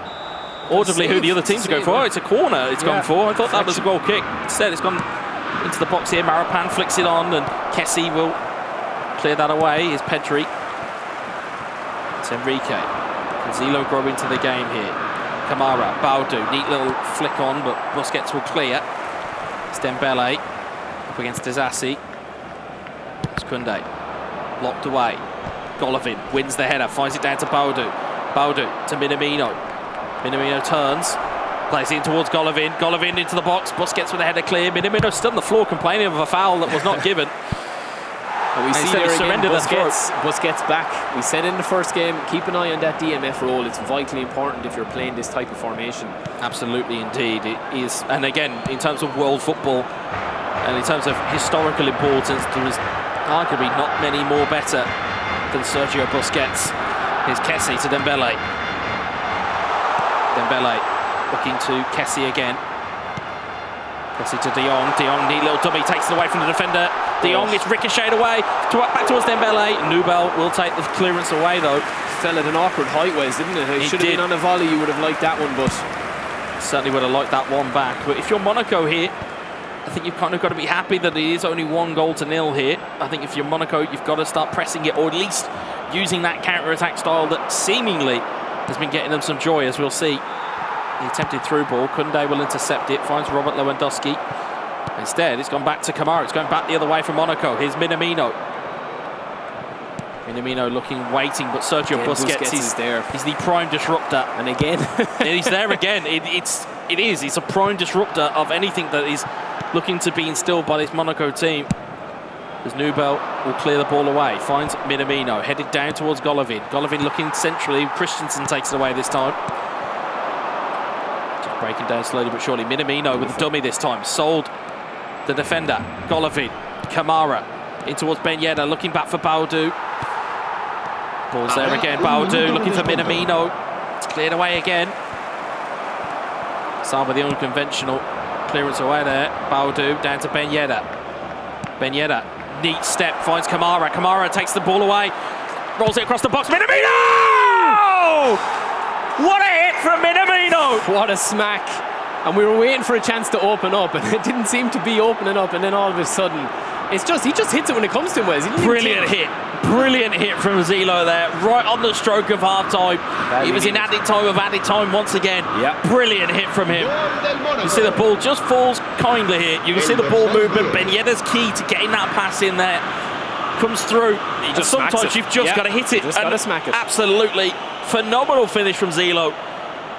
audibly who the other teams are going for. Oh, it's a corner it's gone for. I thought that was a goal kick. Instead it's gone into the box here. Marapan flicks it on, and Kessie will clear that away. Here's Pedri. It's Enrique. Zelo grow into the game here. Kamara, Baudou, neat little flick on, but Busquets will clear. It's Dembele up against Disasi. It's Koundé, blocked away. Golovin wins the header, finds it down to Baudou. Baudou to Minamino. Minamino turns, Plays in towards Golovin. Golovin into the box. Busquets with a header clear. Minamino still on the floor complaining of a foul that was not given. And we see there again, Busquets back. We said in the first game, keep an eye on that DMF role. It's vitally important if you're playing this type of formation. Absolutely, indeed. It is. And again, in terms of world football and in terms of historical importance, there is arguably not many more better than Sergio Busquets. Here's Kessie to Dembele. Dembele looking to Kessie again. Kessie to De Jong. De Jong, neat little dummy, takes it away from the defender. De Jong is ricocheted away, back towards Dembele. Nubel will take the clearance away though. Fell at an awkward height, Wes, didn't it? It should have been on a volley, you would have liked that one, but... Certainly would have liked that one back. But if you're Monaco here, I think you've kind of got to be happy that it is only 1-0 here. I think if you're Monaco, you've got to start pressing it, or at least using that counter-attack style that seemingly has been getting them some joy, as we'll see. The attempted through ball, Koundé will intercept it, finds Robert Lewandowski. Instead, it's gone back to Kamara. It's going back the other way from Monaco. Here's Minamino. Minamino looking, waiting, but Sergio Busquets is there. He's the prime disruptor. And again, he's there again. It's a prime disruptor of anything that is looking to be instilled by this Monaco team. As Nubel will clear the ball away, finds Minamino, headed down towards Golovin. Golovin looking centrally. Christensen takes it away this time. Just breaking down slowly but surely. Minamino with the dummy this time. Sold the defender. Golovin, Kamara in towards Ben Yedder, looking back for Baudou. Ball's there again. Baudou looking for Minamino. It's cleared away again. Saba the unconventional clearance away there. Baudou down to Ben Yedder. Ben Yedder, neat step, finds Kamara. Kamara takes the ball away, rolls it across the box. Minamino! What a hit from Minamino! What a smack. And we were waiting for a chance to open up, and it didn't seem to be opening up, and then all of a sudden, he just hits it when it comes to him, Wes. Brilliant hit from Zelo there, right on the stroke of half-time. He was in added time once again. Yep. Brilliant hit from him. You see the ball just falls kindly here. You can see the ball movement. Ben Yedder's key to getting that pass in there comes through. Sometimes you've just got to hit it. Just got to smack it. Absolutely phenomenal finish from Zelo.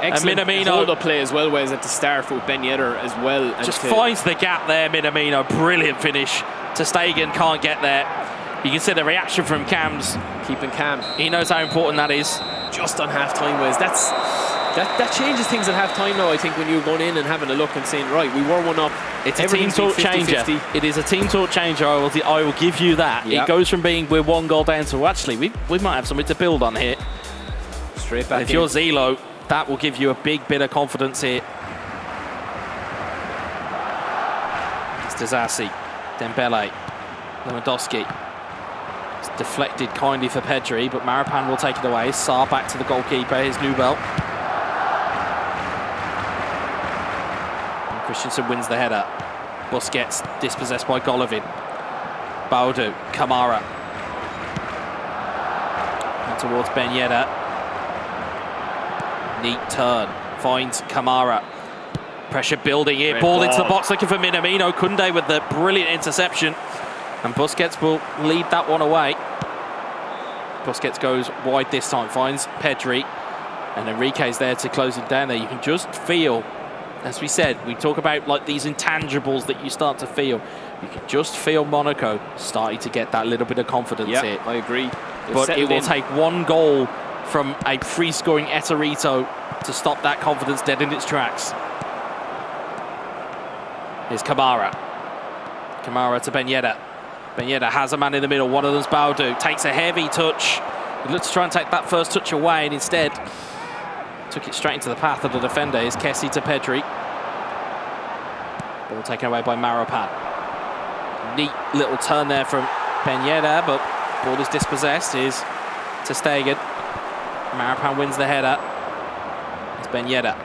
Excellent hold-up play as well, Wes, at the start for Ben Yedder as well. Just finds the gap there, Minamino. Brilliant finish. Ter Stegen can't get there. You can see the reaction from Cam's. Keeping calm. He knows how important that is. Just on half-time, Wes. That changes things at half-time now, I think, when you're going in and having a look and saying, right, we were one up. It's a team talk changer. It is a team talk changer, I will give you that. Yep. It goes from being we're 1 goal down to actually, we might have something to build on here. Straight back If you're Zelo, that will give you a big bit of confidence here. It's Disasi, Dembele, Lewandowski. It's deflected kindly for Pedri, but Marapan will take it away. Sarr back to the goalkeeper. Here's Nubel. And Christensen wins the header. Busquets dispossessed by Golovin. Baudou, Kamara. And towards Ben Yedder. Neat turn, finds Kamara. Pressure building here, ball into the box looking for Minamino. Koundé with the brilliant interception. And Busquets will lead that one away. Busquets goes wide this time, finds Pedri. And Enrique's there to close it down there. You can just feel, as we said, we talk about like these intangibles that you start to feel. You can just feel Monaco starting to get that little bit of confidence here. I agree. But it will take 1 goal from a free-scoring Etorito to stop that confidence dead in its tracks. Here's Kamara. Kamara to Ben Yedder. Ben Yedder has a man in the middle. One of them's Baudou. Takes a heavy touch. He looks to try and take that first touch away, and instead took it straight into the path of the defender. Here's Kessie to Pedri. Ball taken away by Marapan. Neat little turn there from Ben Yedder, but ball is dispossessed. Here's Ter Stegen. Marapan wins the header. It's Ben Yedder.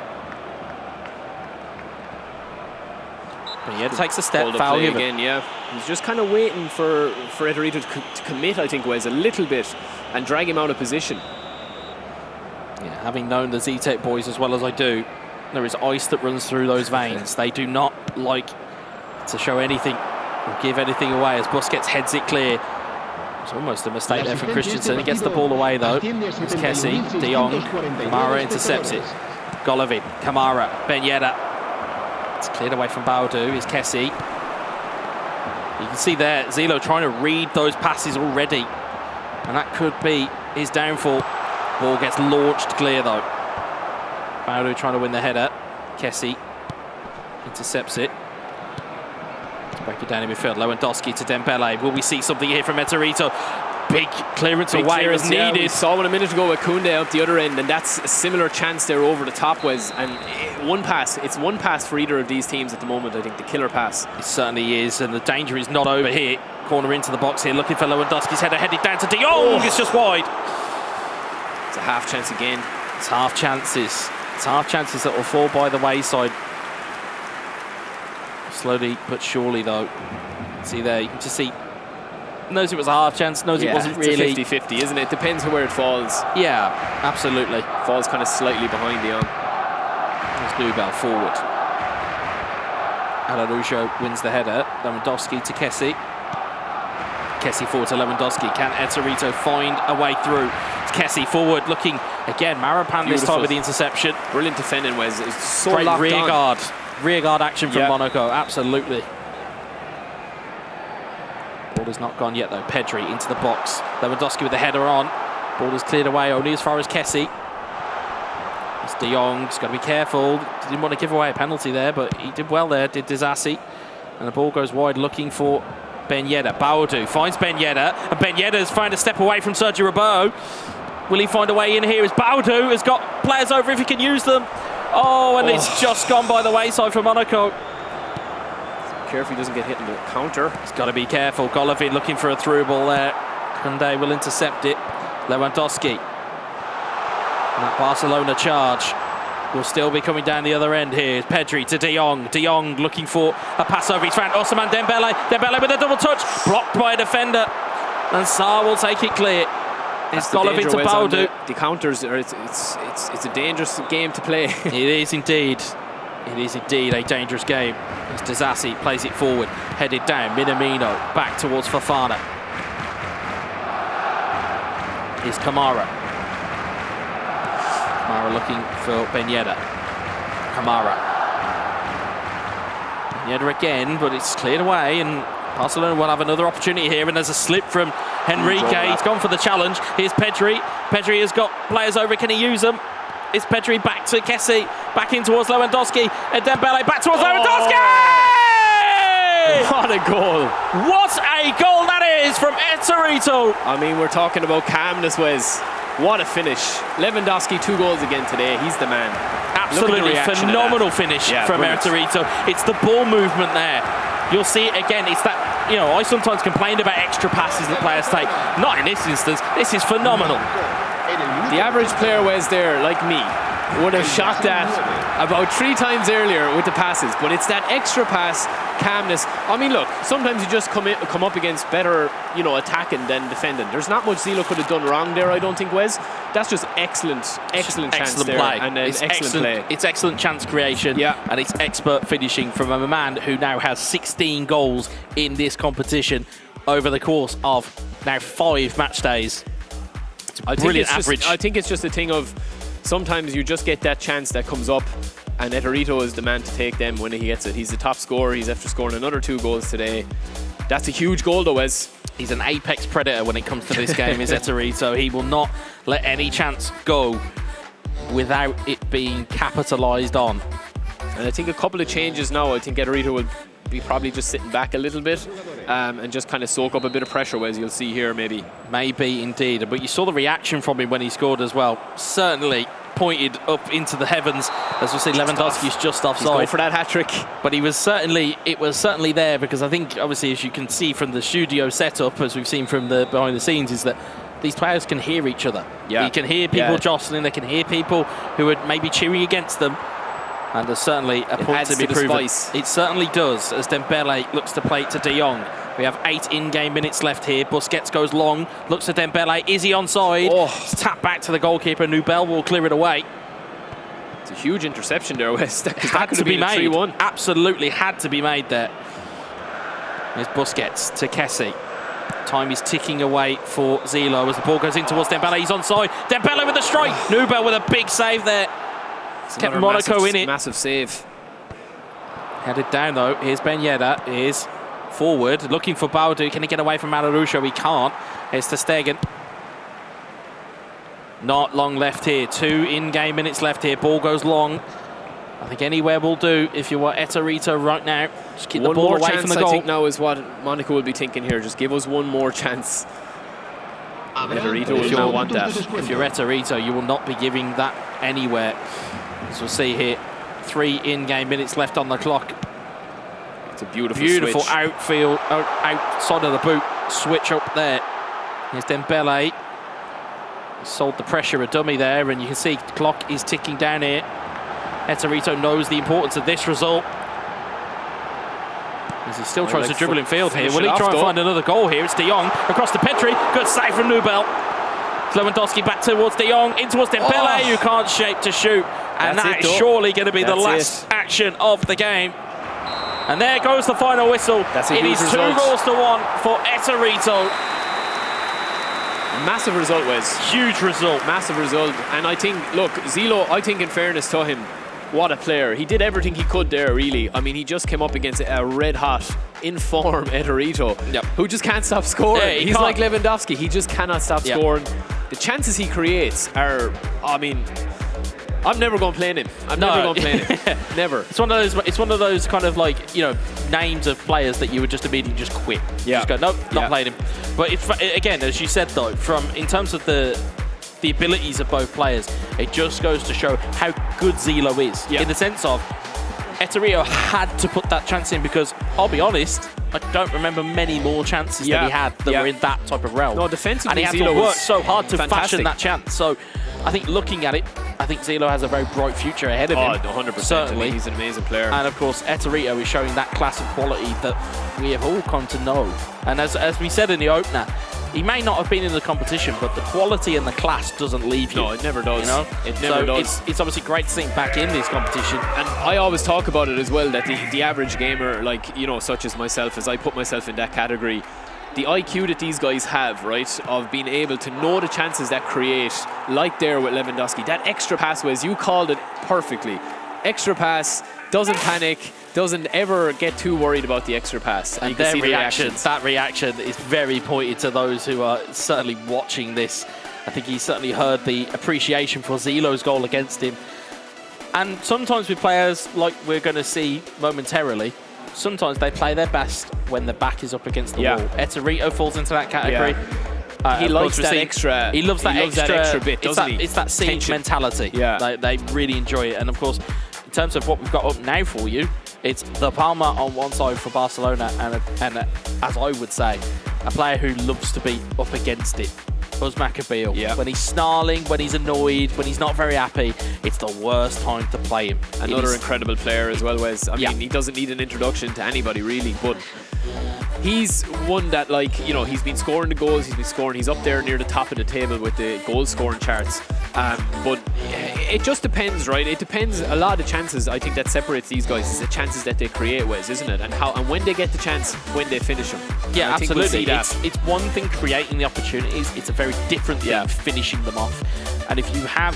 Ben Yedder takes a step, foul again, yeah. He's just kind of waiting for Etorito to commit, I think, Wes, a little bit and drag him out of position. Yeah, having known the Z-Tech boys as well as I do, there is ice that runs through those veins. They do not like to show anything or give anything away as Busquets heads it clear. It's almost a mistake there from Christensen. He gets the ball away though. It's Kessie, De Jong, Kamara intercepts it. Golovin, Kamara, Ben Yedder. It's cleared away from Baudou. Here's Kessie. You can see there, Zelo trying to read those passes already. And that could be his downfall. Ball gets launched clear though. Baudou trying to win the header. Kessie intercepts it. Let's break it down in midfield. Lewandowski to Dembele. Will we see something here from Etorito? Big clearance away was needed. We saw one a minute ago with Koundé out the other end, and that's a similar chance there over the top, Wes. And one pass, it's one pass for either of these teams at the moment, I think, the killer pass. It certainly is, and the danger is not over here. Corner into the box here, looking for Lewandowski's header, headed down to De Jong. It's just wide. It's a half chance again. It's half chances. It's half chances that will fall by the wayside. Slowly but surely, though. See there, you can just see. Knows it was a half chance, knows it wasn't really. It's a 50-50, isn't it? Depends on where it falls. Yeah, absolutely. Falls kind of slightly behind De Jong. There's Nubel forward. Araujo wins the header. Lewandowski to Kessie. Kessie forward to Lewandowski. Can Etorito find a way through? It's Kessie forward, looking again. Marapan this time with the interception. Brilliant defending, Wes. It's so great locked rear on. guard. Rear guard action from Monaco, absolutely. Ball is not gone yet though. Pedri into the box. Lewandowski with the header on. Ball is cleared away only as far as Kessie. It's De Jong's got to be careful. Didn't want to give away a penalty there, but he did well there, did Disasi. And the ball goes wide looking for Ben Yedder. Baudou finds Ben Yedder, and Ben Yedder's found a step away from Sergio Roberto. Will he find a way in here? As Baudou has got players over if he can use them. Oh, and it's just gone by the wayside for Monaco. Careful he doesn't get hit in the counter. He's got to be careful. Golovin looking for a through ball there. Koundé will intercept it. Lewandowski. And that Barcelona charge will still be coming down the other end here. Pedri to De Jong. De Jong looking for a pass over. He's found Ousmane Dembele. Dembele with a double touch. Blocked by a defender. And Sarr will take it clear. It's Golovin to Baudou. The counters, it's a dangerous game to play. It is indeed. It is indeed a dangerous game. As Disasi plays it forward, headed down. Minamino back towards Fofana. Here's Kamara. Kamara looking for Ben Yedder. Kamara. Ben Yedder again, but it's cleared away, and Barcelona will have another opportunity here, and there's a slip from Henrique. He's gone for the challenge. Here's Pedri. Pedri has got players over. Can he use them? It's Pedri back to Kessie, back in towards Lewandowski, and Dembele back towards Lewandowski! What a goal! What a goal that is from Etorito! I mean, we're talking about calmness, Wes. What a finish. Lewandowski, 2 goals again today. He's the man. Absolutely phenomenal finish from Etorito. It's the ball movement there. You'll see it again. It's that, you know, I sometimes complained about extra passes that players take. Not in this instance. This is phenomenal. The average player, Wes, there, like me, would have shot that about 3 times earlier with the passes, but it's that extra pass, calmness. I mean, look, sometimes you just come up against better, you know, attacking than defending. There's not much Zelo could have done wrong there, I don't think, Wes. That's just excellent chance there. Play. And it's excellent play. It's excellent chance creation, and it's expert finishing from a man who now has 16 goals in this competition over the course of now 5 match days. Brilliant average. I think it's just a thing of sometimes you just get that chance that comes up, and Etorito is the man to take them when he gets it. He's the top scorer. He's after scoring another 2 goals today. That's a huge goal, though, Wes. He's an apex predator when it comes to this game, is Etorito. He will not let any chance go without it being capitalised on. And I think a couple of changes now. I think Etorito will be probably just sitting back a little bit and just kind of soak up a bit of pressure, as you'll see here, maybe. Maybe, indeed. But you saw the reaction from him when he scored as well. Certainly pointed up into the heavens. As we see, Lewandowski's just offside. He's going for that hat-trick. But it was certainly there, because I think, obviously, as you can see from the studio setup, as we've seen from the behind the scenes, is that these players can hear each other. Yeah. You can hear people jostling. They can hear people who are maybe cheering against them. And there's certainly a point to be proven. It certainly does, as Dembele looks to play it to De Jong. We have 8 in-game minutes left here. Busquets goes long, looks at Dembele. Is he onside? It's tapped back to the goalkeeper. Nubel will clear it away. It's a huge interception there, West. Had to be made. 3-1. Absolutely had to be made there. There's Busquets to Kessie. Time is ticking away for Zelo as the ball goes in towards Dembele. He's onside. Dembele with the strike. Nubel with a big save there. Kept Monaco in it. Massive save. Headed down though. Here's Ben Yedder. Here's forward, looking for Baudu. Can he get away from Malarusho? He can't. Here's ter Stegen. Not long left here. 2 in-game minutes left here. Ball goes long. I think anywhere will do if you were Etorito right now. Just keep the ball away from the goal. I think now is what Monaco will be thinking here. Just give us one more chance. Etorito will not want that. If you're Etorito, you will not be giving that anywhere. As we'll see here, 3 in-game minutes left on the clock. It's a beautiful switch. Outfield, outside of the boot switch up there. Here's Dembele. Sold the pressure a dummy there, and you can see the clock is ticking down here. Etorito knows the importance of this result. As he still tries to dribble in field here. Will he try and find another goal here? It's De Jong across to Petri. Good save from Nubel. Lewandowski back towards De Jong, in towards Dembele, who can't shape to shoot. And that is surely going to be the last action of the game. And there goes the final whistle. It is 2 goals to 1 for Etorito. Massive result, Wes. Huge result. Massive result. And I think, look, Zelo, I think in fairness to him, what a player. He did everything he could there, really. I mean, he just came up against a red-hot, in-form Etorito, who just can't stop scoring. Yeah, He's like Lewandowski. He just cannot stop scoring. The chances he creates are, I mean, I'm never going to play him. I'm never going to play him. Never. It's one of those kind of like, you know, names of players that you would just immediately just quit. Yeah. Just go, nope, not playing him. But it's, again, as you said though, in terms of the abilities of both players, it just goes to show how good Zelo is. In the sense of Etorito had to put that chance in, because I'll be honest, I don't remember many more chances that he had that were in that type of realm. No, defensively, and he had to work so hard to fashion that chance. So I think looking at it, I think Zelo has a very bright future ahead of him. 100%. Certainly. He's an amazing player. And of course, Etorito is showing that class and quality that we have all come to know. And as we said in the opener, he may not have been in the competition, but the quality and the class doesn't leave you. No, it never does. You know? It never does. It's obviously great to see him back in this competition. And I always talk about it as well, that the average gamer, like, you know, such as myself, as I put myself in that category, the IQ that these guys have, right, of being able to know the chances that create, like there with Lewandowski, that extra pass, Wes, you called it perfectly. Extra pass, doesn't panic, doesn't ever get too worried about the extra pass. And their reactions, that reaction is very pointed to those who are certainly watching this. I think he certainly heard the appreciation for Zelo's goal against him. And sometimes with players, like we're going to see momentarily, sometimes they play their best when the back is up against the wall. Etorito falls into that category. He likes that extra. He loves that extra bit, doesn't he? It's that siege mentality. They really enjoy it. And of course, in terms of what we've got up now for you, it's the Palma on one side for Barcelona, and as I would say, a player who loves to be up against it. Usmakabyle. When he's snarling, when he's annoyed, when he's not very happy, it's the worst time to play him. Another incredible player as well, Wes. I mean, he doesn't need an introduction to anybody, really, but he's one that, like, you know, he's been scoring the goals, he's up there near the top of the table with the goal scoring charts. But it just depends, right? It depends. A lot of the chances, I think, that separates these guys is the chances that they create, Wes, isn't it? And when they get the chance, when they finish them. Yeah, absolutely. It's one thing creating the opportunities. It's a very different thing finishing them off. And if you have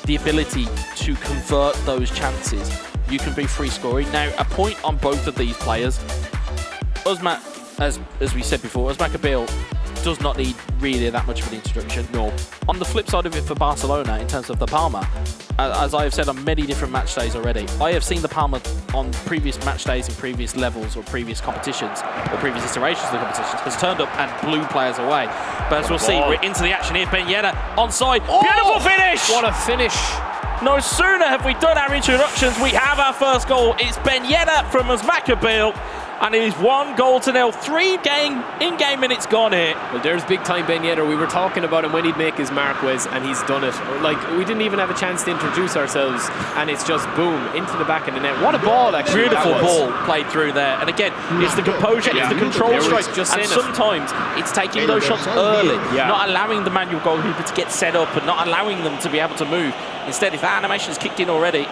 the ability to convert those chances, you can be free scoring. Now, a point on both of these players. As we said before, Usmakabyle does not need really that much of an introduction. No. On the flip side of it for Barcelona, in terms of the Palma, as I have said on many different match days already, I have seen the Palma on previous match days in previous levels or previous competitions or previous iterations of the competitions has turned up and blew players away. But as we'll see, we're into the action here. Ben Yedder onside. Beautiful finish! What a finish! No sooner have we done our introductions, we have our first goal. It's Ben Yedder from Usmakabyle. And it is 1-0. 3 in-game minutes gone here. Well, there's big-time Ben Yedder. We were talking about him when he'd make his mark, Wes, and he's done it. Like, we didn't even have a chance to introduce ourselves, and it's just, boom, into the back of the net. What a ball, actually. Beautiful ball played through there. And again, it's the composure, it's the control strike. And sometimes it's taking those shots early, not allowing the manual goalkeeper to get set up and not allowing them to be able to move. Instead, if that animation's kicked in already,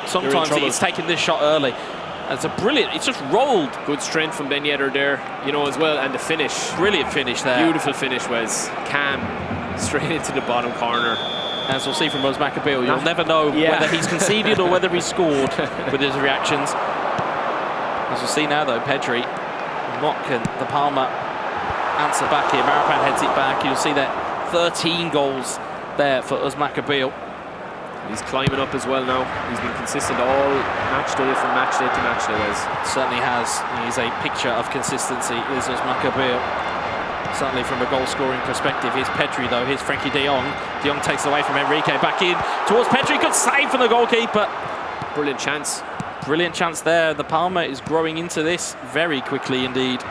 sometimes it's taking this shot early. It's a brilliant, it's just rolled. Good strength from Ben Yedder there, you know, as well, and the finish. Brilliant finish there. Beautiful finish, Wes. Calm, straight into the bottom corner. As we'll see from Usmakabyle, you'll never know whether he's conceded or whether he's scored with his reactions. As we'll see now, though, Pedri, what can the Palma answer back here? Marapan heads it back. You'll see that 13 goals there for Usmakabyle. He's climbing up as well now. He's been consistent all match day from match day to match day, Wes. Certainly has. He's a picture of consistency, is Usmakabyle. Certainly from a goal-scoring perspective. Here's Pedri, though. Here's Frankie de Jong. De Jong takes away from Enrique. Back in towards Pedri. Good save from the goalkeeper. Brilliant chance. Brilliant chance there. The Palma is growing into this very quickly indeed.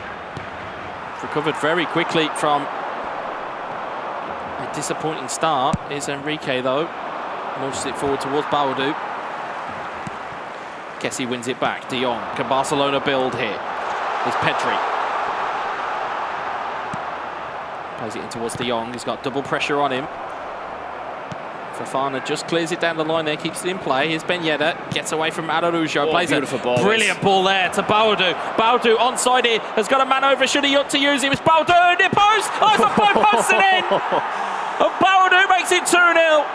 Recovered very quickly from a disappointing start. Here's Enrique, though. Launches it forward towards Baudou. Kessie wins it back. De Jong. Can Barcelona build here? Here's Pedri. Plays it in towards De Jong. He's got double pressure on him. Fofana just clears it down the line there, keeps it in play. Here's Ben Yedder, gets away from Araujo, plays a brilliant ball there to Baudou. Baudou onside here, has got a man over, should he look to use him? It's Baudou, near post! Oh, it's a post and in! And Baudou makes it 2-0.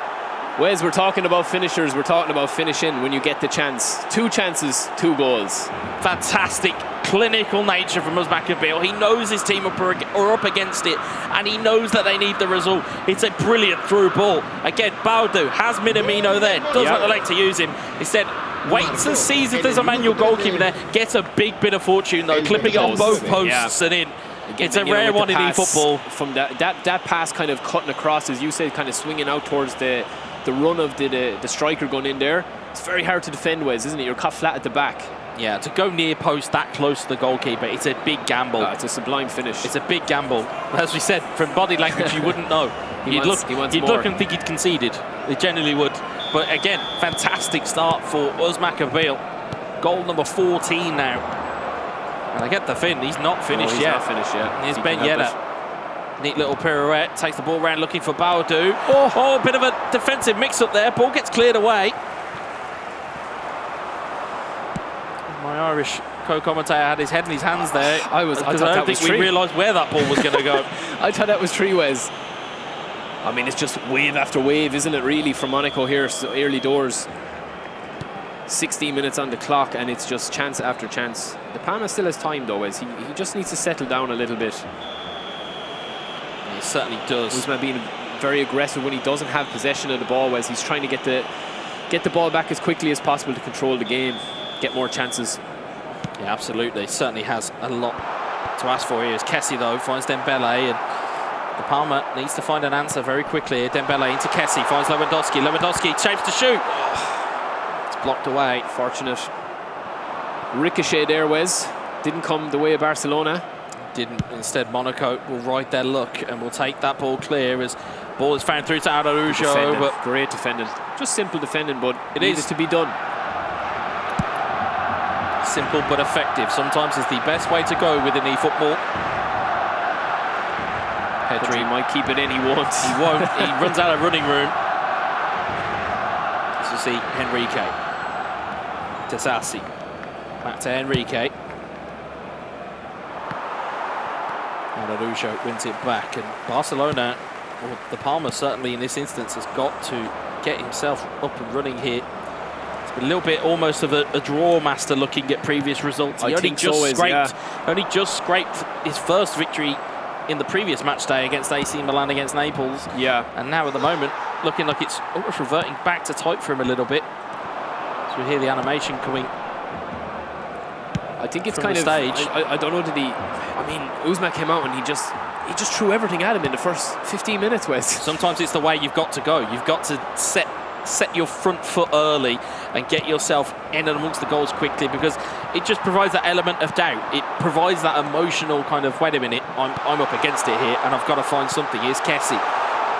Wes, we're talking about finishers, we're talking about finishing when you get the chance. 2 chances, 2 goals. Fantastic clinical nature from Usmakabyle. He knows his team are up against it, and he knows that they need the result. It's a brilliant through ball. Again, Baudou has Minamino there, doesn't elect to use him. Instead, waits and sees if there's a manual goalkeeper there. Gets a big bit of fortune, though, clipping it on both posts and in. Again, it's a rare one in eFootball. From that pass kind of cutting across, as you said, kind of swinging out towards the run of the striker going in there. It's very hard to defend, Wes, isn't it? You're caught flat at the back. Yeah, to go near post that close to the goalkeeper, it's a big gamble. It's a sublime finish. It's a big gamble. As we said, from body language, you wouldn't know. You'd look and think he'd conceded. He generally would. But again, fantastic start for Usmakabyle. Goal number 14 now. And I get the fin, he's not finished yet. Not finished yet. Here's Ben Yedder. Neat little pirouette, takes the ball round looking for Baudou. Oh, a bit of a defensive mix-up there. Ball gets cleared away. My Irish co-commentator had his head in his hands there. I don't think we realised where that ball was going to go. I thought that was 3, Wes. I mean, it's just wave after wave, isn't it, really, from Monaco here, so early doors. 16 minutes on the clock, and it's just chance after chance. The Palma still has time, though, Wes. He just needs to settle down a little bit. He certainly does. Usman being very aggressive when he doesn't have possession of the ball, Wes. He's trying to get the ball back as quickly as possible to control the game, get more chances. Yeah, absolutely. Certainly has a lot to ask for here. As Kessie, though, finds Dembele, and the Palma needs to find an answer very quickly. Dembele into Kessie, finds Lewandowski. Lewandowski shapes to shoot. It's blocked away. Fortunate ricochet there, Wes. Didn't come the way of Barcelona. Didn't. Instead, Monaco will ride their luck and will take that ball clear as ball is found through to Araujo. But great defending. Just simple defending, but it needs to be done. Simple but effective. Sometimes is the best way to go within eFootball. Pedri might keep it in, he won't. He won't. He runs out of running room. As you see, Enrique. To Sassi. Back to Enrique. Araujo wins it back, and Barcelona, or the Palma certainly in this instance, has got to get himself up and running here. It's been a little bit almost of a draw master looking at previous results. He only just scraped his first victory in the previous match day against AC Milan against Naples. Yeah. And now at the moment, looking like it's almost reverting back to type for him a little bit. So we hear the animation coming. I think it's from kind the of stage. I don't know, did he? I mean, Usman came out and he just threw everything at him in the first 15 minutes, Wes. Sometimes it's the way you've got to go. You've got to set your front foot early and get yourself in and amongst the goals quickly, because it just provides that element of doubt. It provides that emotional kind of, wait a minute, I'm up against it here and I've got to find something. Here's Kessie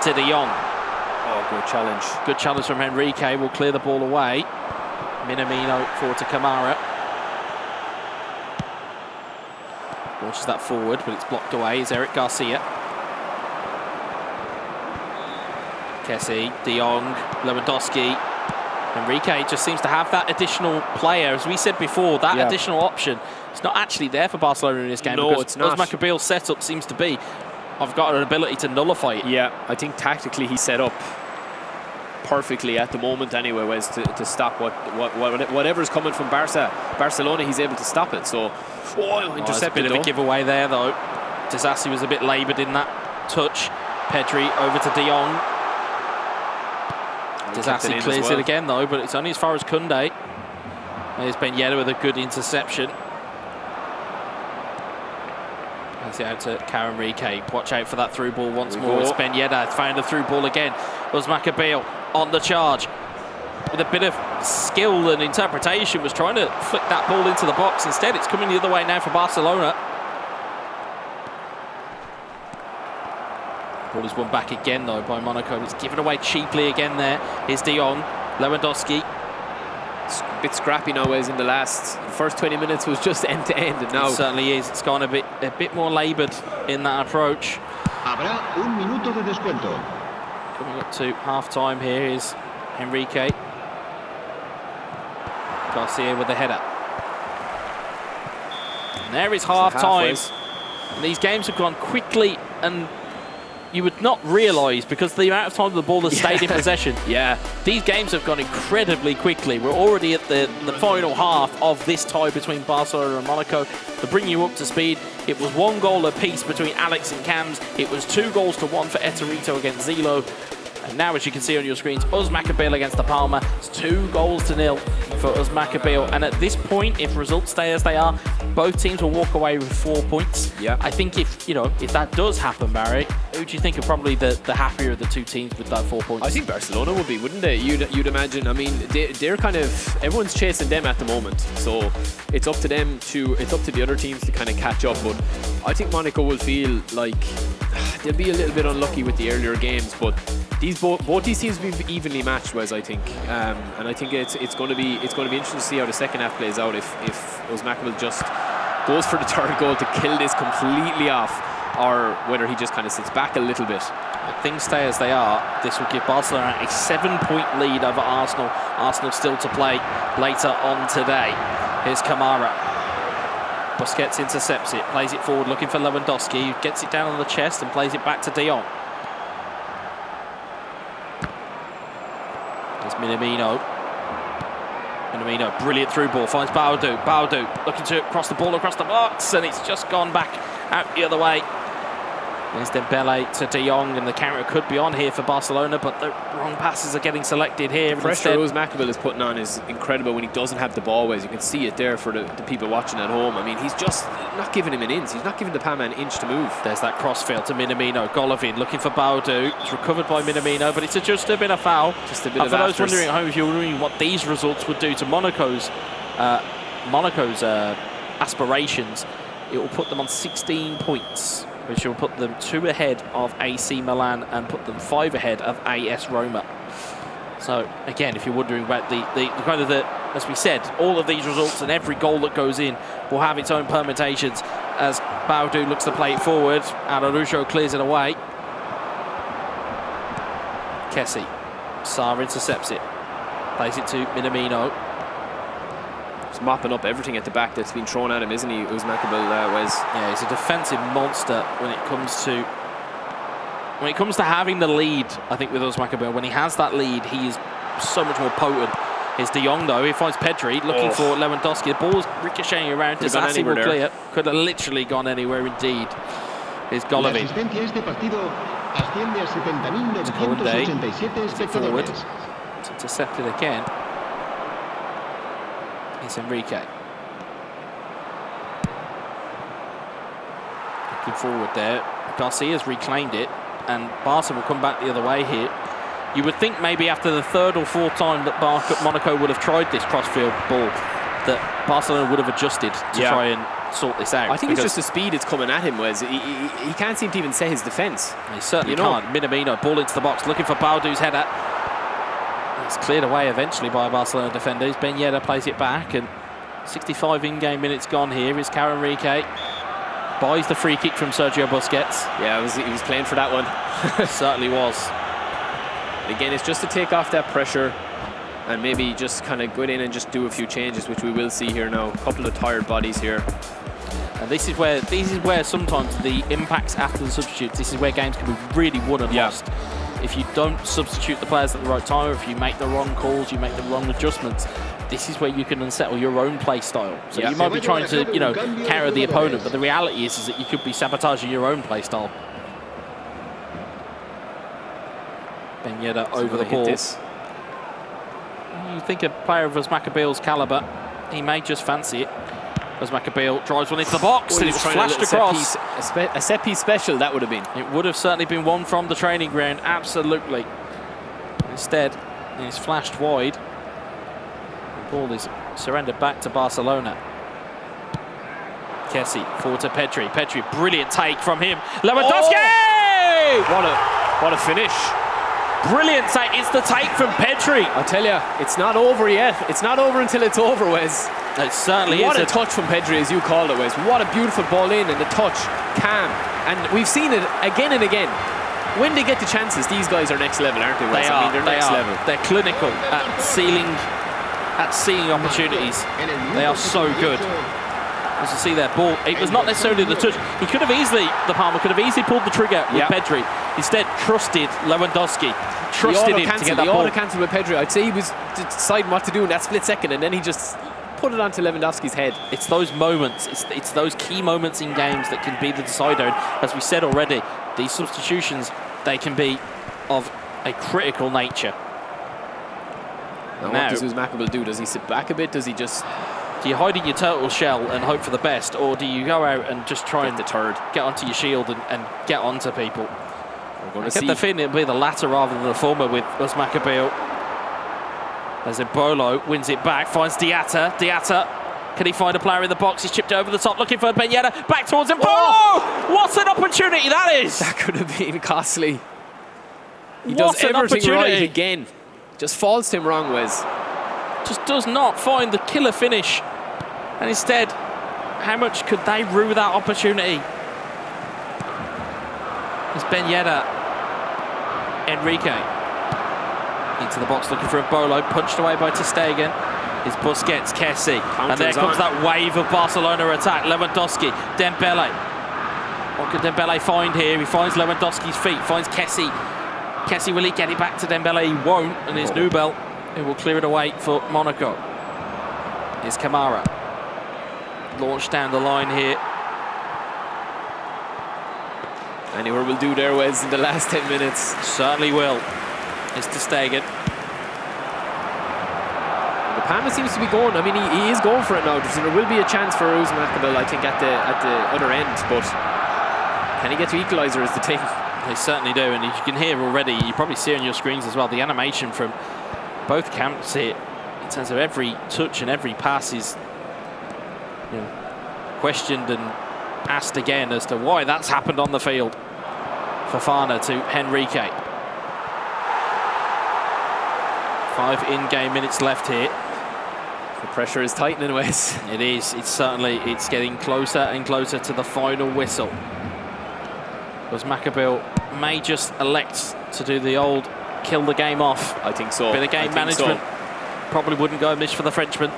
to De Jong. Oh, good challenge. Good challenge from Enrique. Will clear the ball away. Minamino forward to Kamara. Launches that forward, but it's blocked away. Is Eric Garcia. Kessie, De Jong, Lewandowski. Enrique just seems to have that additional player. As we said before, that additional option is not actually there for Barcelona in this game. No, it's not. Usmakabyle's setup seems to be, I've got an ability to nullify it. Yeah, I think tactically he's set up perfectly at the moment anyway, Wes, to stop whatever's coming from Barcelona. He's able to stop it. So, intercepted. A bit of a giveaway there, though. Disasi was a bit laboured in that touch. Pedri over to De Jong. Disasi clears it again, though, but it's only as far as Koundé. There's Ben Yedder with a good interception. Pass it out to Karen Rike. Watch out for that through ball once more. It's Ben Yedder found a through ball again. Usmakabyle on the charge. With a bit of skill and interpretation, was trying to flick that ball into the box. Instead, it's coming the other way now for Barcelona. Ball is won back again, though, by Monaco. It's given away cheaply again there. Here's De Jong. Lewandowski. It's a bit scrappy now, Wes. In the first 20 minutes was just end to end, and now it certainly is. It's gone a bit more laboured in that approach. Habrá un minuto de descuento. Coming up to half-time here is Enrique. Garcia with the header. And there is half-time. These games have gone quickly, and you would not realise, because the amount of time the ball has stayed in possession. Yeah. These games have gone incredibly quickly. We're already at the final half of this tie between Barcelona and Monaco. To bring you up to speed, it was 1 goal apiece between Alex and Cams. It was 2 goals to 1 for Etorito against Zelo. And now, as you can see on your screens, Usmakabyle against the Palma. It's 2 goals to 0 for Usmakabyle. And at this point, if results stay as they are, both teams will walk away with 4 points. Yeah. I think if that does happen, Barry, who do you think are probably the happier of the 2 teams with that 4 points? I think Barcelona would be, wouldn't they? You'd imagine. I mean, they're kind of, everyone's chasing them at the moment, so it's up to them it's up to the other teams to kind of catch up. But I think Monaco will feel like they'll be a little bit unlucky with the earlier games, but both these teams will be evenly matched, Wes, I think, and I think it's going to be interesting to see how the second half plays out. If Usmakabyle just goes for the 3rd goal to kill this completely off, or whether he just kind of sits back a little bit. If things stay as they are, this will give Barcelona a 7-point lead over Arsenal. Arsenal still to play later on today. Here's Kamara. Busquets intercepts it, plays it forward, looking for Lewandowski, who gets it down on the chest and plays it back to De Jong. There's Minamino. Minamino, brilliant through ball, finds Baudou. Baudou looking to cross the ball across the box, and it's just gone back out the other way. There's Dembele to De Jong, and the counter could be on here for Barcelona, but the wrong passes are getting selected here. The pressure Usmakabyle is putting on is incredible when he doesn't have the ball, Wes. You can see it there for the people watching at home. I mean, he's just not giving him an inch. He's not giving the Palma an inch to move. There's that crossfield to Minamino. Golovin looking for Baudou. It's recovered by Minamino, but it's just a bit of foul. Just a bit of for those wondering at home, if you're wondering what these results would do to Monaco's aspirations, it will put them on 16 points, which will put them 2 ahead of AC Milan and put them 5 ahead of AS Roma. So again, if you're wondering about the kind of as we said, all of these results and every goal that goes in will have its own permutations. As Baudou looks to play it forward, Araujo clears it away. Kessie, Sarr intercepts it, plays it to Minamino. He's mopping up everything at the back that's been thrown at him, isn't he, Usmakabyle, Wes? Yeah, he's a defensive monster when it comes to having the lead. I think with Usmakabyle, when he has that lead, he is so much more potent. Here's De Jong, though. He finds Pedri looking for Lewandowski. The ball's ricocheting around. Disasi will clear. Could have literally gone anywhere indeed. Here's Golovin. Koundé forward. It's intercepted again. It's Enrique. Looking forward there. Garcia's reclaimed it, and Barca will come back the other way here. You would think maybe after the 3rd or 4th time that Monaco would have tried this crossfield ball, that Barcelona would have adjusted to try and sort this out. I think it's just the speed it's coming at him, Wes. He can't seem to even set his defence. He certainly can't. Minamino, ball into the box, looking for Baudou's header. It's cleared away eventually by Barcelona defenders. Ben Yedder plays it back, and 65 in-game minutes gone here. Is Karen Rike. Buys the free kick from Sergio Busquets. Yeah, he was playing for that one. Certainly was. Again, it's just to take off that pressure and maybe just kind of go in and just do a few changes, which we will see here now. A couple of tired bodies here. And this is where sometimes the impacts after the substitutes, this is where games can be really won and lost. if you don't substitute the players at the right time, or if you make the wrong calls, you make the wrong adjustments, this is where you can unsettle your own play style. So you might be trying to, you know, carry the opponent, but the reality is that you could be sabotaging your own play style. Ben Yedder over the ball. You think a player of Usmakabyle's calibre, he may just fancy it. Usmakabyle drives one into the box, and it's flashed across. A set piece special, that would have been. It would have certainly been one from the training ground, absolutely. Instead, it's flashed wide. The ball is surrendered back to Barcelona. Kessie forward to Pedri. Pedri, brilliant take from him. Lewandowski! Oh! What a finish. Brilliant take. It's the take from Pedri. I tell you, it's not over yet. It's not over until it's over, Wes. It certainly What is. a touch from Pedri, as you called it, Wes. What a beautiful ball in, and the touch, calm. And we've seen it again and again. When they get the chances, these guys are next level, aren't they, Wes? I mean, they're next level. They're clinical at sealing opportunities. They are so good. As you see their ball, it was not necessarily the touch. He could have easily, the Palmer could have easily pulled the trigger with Pedri. Instead, trusted Lewandowski. Trusted him to get that ball. The auto-cancel with Pedri. I'd say he was deciding what to do in that split second, and then he just put it onto Lewandowski's head. It's those moments, it's those key moments in games that can be the decider. And as we said already, these substitutions, they can be of a critical nature. Now, what does Usmakabyle do? Does he sit back a bit? Does he just... Do you hide in your turtle shell and hope for the best, or do you go out and just try and get onto your shield and get onto people? We're going to see. I get the feeling it'll be the latter rather than the former with Usmakabyle. As Embolo wins it back, finds Diatta. Diatta, can he find a player in the box? He's chipped over the top, looking for Ben Yedder. Back towards Embolo! Oh! What an opportunity that is! That could have been costly. He does everything right again. Just falls to him wrong, Wes. Just does not find the killer finish. And instead, how much could they rue that opportunity? It's Ben Yedder. Enrique. Into the box looking for Embolo. Punched away by ter Stegen. It's Busquets, Kessie. And there comes that wave of Barcelona attack. Lewandowski, Dembele. What could Dembele find here? He finds Lewandowski's feet, finds Kessie. Kessie, will he get it back to Dembele? He won't. And it's Nubel who will clear it away for Monaco. Here's Kamara. Launched down the line here. Anywhere will do there, Wes, in the last 10 minutes. Certainly will. It's ter Stegen. The Palma seems to be going. I mean, he is going for it now. So there will be a chance for Usmakabyle, I think, at the other end. But can he get to equaliser is the thing. They certainly do. And as you can hear already, you probably see on your screens as well, the animation from both camps here in terms of every touch and every pass is questioned and asked again as to why that's happened on the field. Fofana to Henrique. 5 in-game minutes left here. The pressure is tightening, Wes. It is. It's getting closer and closer to the final whistle. Usmakabyle may just elect to do the old kill the game off. I think so. Bit of game management. Probably wouldn't go amiss for the Frenchman.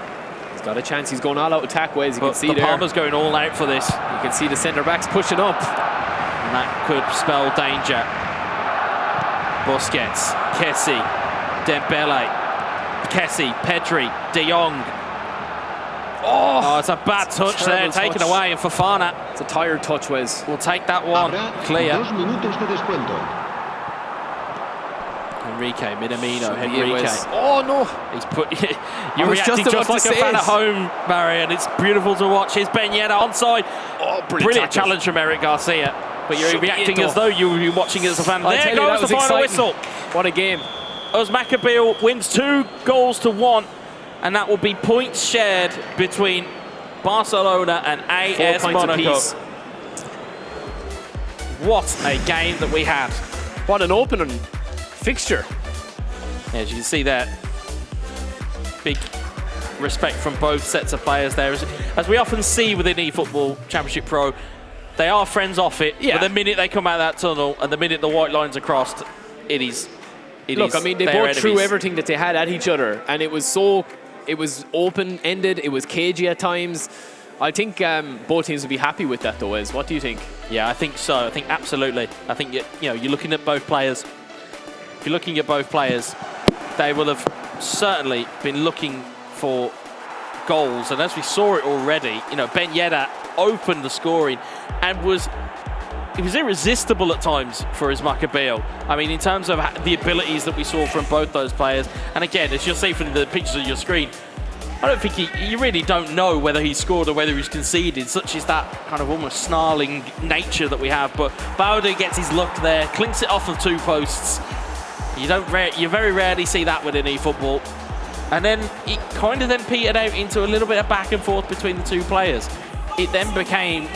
He's got a chance. He's going all out attack, Wes. You can see there. Palmer's going all out for this. You can see the centre-backs pushing up. And that could spell danger. Busquets, Kessie, Dembele, Kessie, Pedri, De Jong. Oh, it's a bad touch there, taken away, and Fofana. It's a tired touch, Wes. We'll take that one. Clear. Enrique, Minamino, Henrique. Oh no! He's put. You're reacting just like a fan at home, Barry, and it's beautiful to watch. Here's Ben Yedder onside. Oh, brilliant challenge from Eric Garcia. But you're reacting as though you were watching it as a fan. There goes the final whistle. What a game! Usmakabyle wins 2 goals to 1, and that will be points shared between Barcelona and AS Monaco. What a game that we had! What an opening fixture. As you can see there, big respect from both sets of players there. As we often see within eFootball Championship Pro, they are friends off it, but the minute they come out of that tunnel and the minute the white line's are crossed, Look, I mean, they both threw everything that they had at each other, and it was open-ended, it was cagey at times. I think both teams will be happy with that, though, What do you think? Yeah, I think so. I think absolutely. I think, you're looking at both players if you're looking at both players, they will have certainly been looking for goals. And as we saw it already, you know, Ben Yedder opened the scoring and was irresistible at times for Usmakabyle. I mean, in terms of the abilities that we saw from both those players. And again, as you'll see from the pictures on your screen, I don't think you really don't know whether he scored or whether he's conceded. Such is that kind of almost snarling nature that we have. But Bowder gets his luck there, clinks it off of 2 posts. You very rarely see that within eFootball. And then it kind of then petered out into a little bit of back and forth between the 2 players. It then became,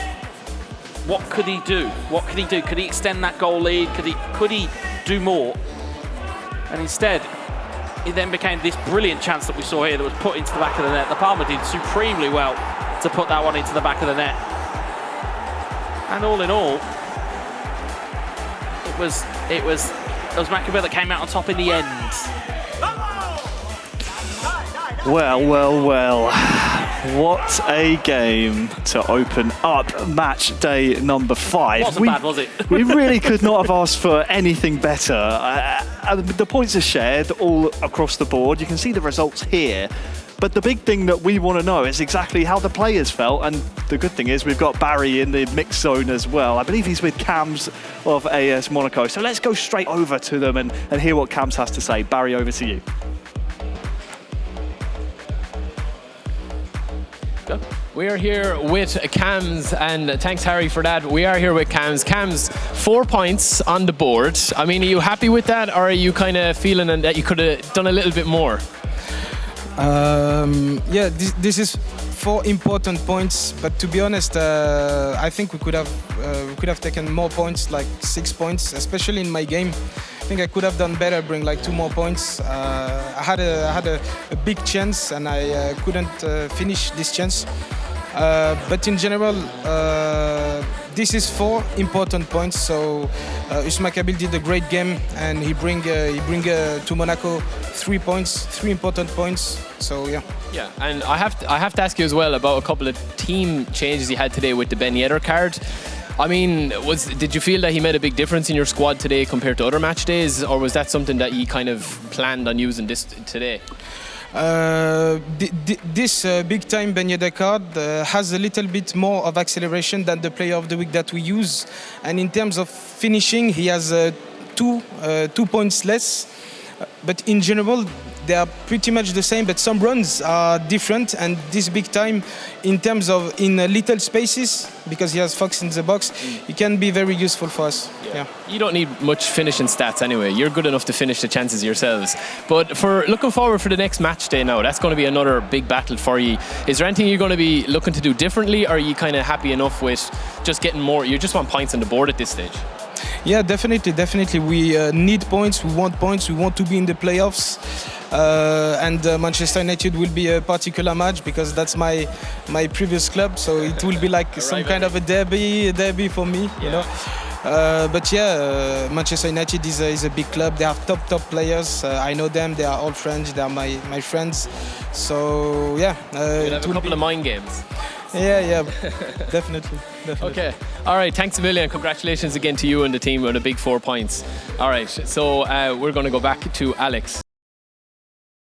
what could he do? What could he do? Could he extend that goal lead? Could he do more? And instead, it then became this brilliant chance that we saw here that was put into the back of the net. The Palmer did supremely well to put that one into the back of the net. And all in all, it was Usmakabyle that came out on top in the end. Well. What a game to open up match day number 5. Wasn't bad, was it? We really could not have asked for anything better. The points are shared all across the board. You can see the results here. But the big thing that we want to know is exactly how the players felt. And the good thing is we've got Barry in the mix zone as well. I believe he's with Cams of AS Monaco. So let's go straight over to them and hear what Cams has to say. Barry, over to you. We are here with Cams, and thanks Harry for that. We are here with Cams. Cams, 4 points on the board. I mean, are you happy with that, or are you kind of feeling that you could have done a little bit more? Yeah, this is 4 important points, but to be honest, I think we could have taken more points, like 6 points, especially in my game. I think I could have done better, bring like 2 more points. I had a big chance and I couldn't finish this chance. But in general, this is 4 important points. So Usmakabyle did a great game and he bring to Monaco 3 points, 3 important points. So yeah. Yeah, and I have to ask you as well about a couple of team changes you had today with the Ben Yedder card. I mean, did you feel that he made a big difference in your squad today compared to other match days, or was that something that you kind of planned on using this today? This big time Ben Yedder card has a little bit more of acceleration than the player of the week that we use, and in terms of finishing he has 2 points less, but in general they are pretty much the same, but some runs are different, and this big time in terms of in little spaces, because he has Fox in the box, it can be very useful for us. Yeah. You don't need much finishing stats anyway. You're good enough to finish the chances yourselves. But for looking forward for the next match day now, that's going to be another big battle for you. Is there anything you're going to be looking to do differently, or are you kind of happy enough with just getting more? You just want points on the board at this stage? Yeah, definitely. We need points. We want points. We want to be in the playoffs. And Manchester United will be a particular match because that's my previous club. So it will be like some kind of a derby for me, you know. But yeah, Manchester United is a big club. They have top players. I know them. They are all friends. They are my friends. So yeah, we'll have a couple of mind games. Yeah, definitely. Okay, all right, thanks a million. Congratulations again to you and the team on the big 4 points. All right, so we're going to go back to Alex.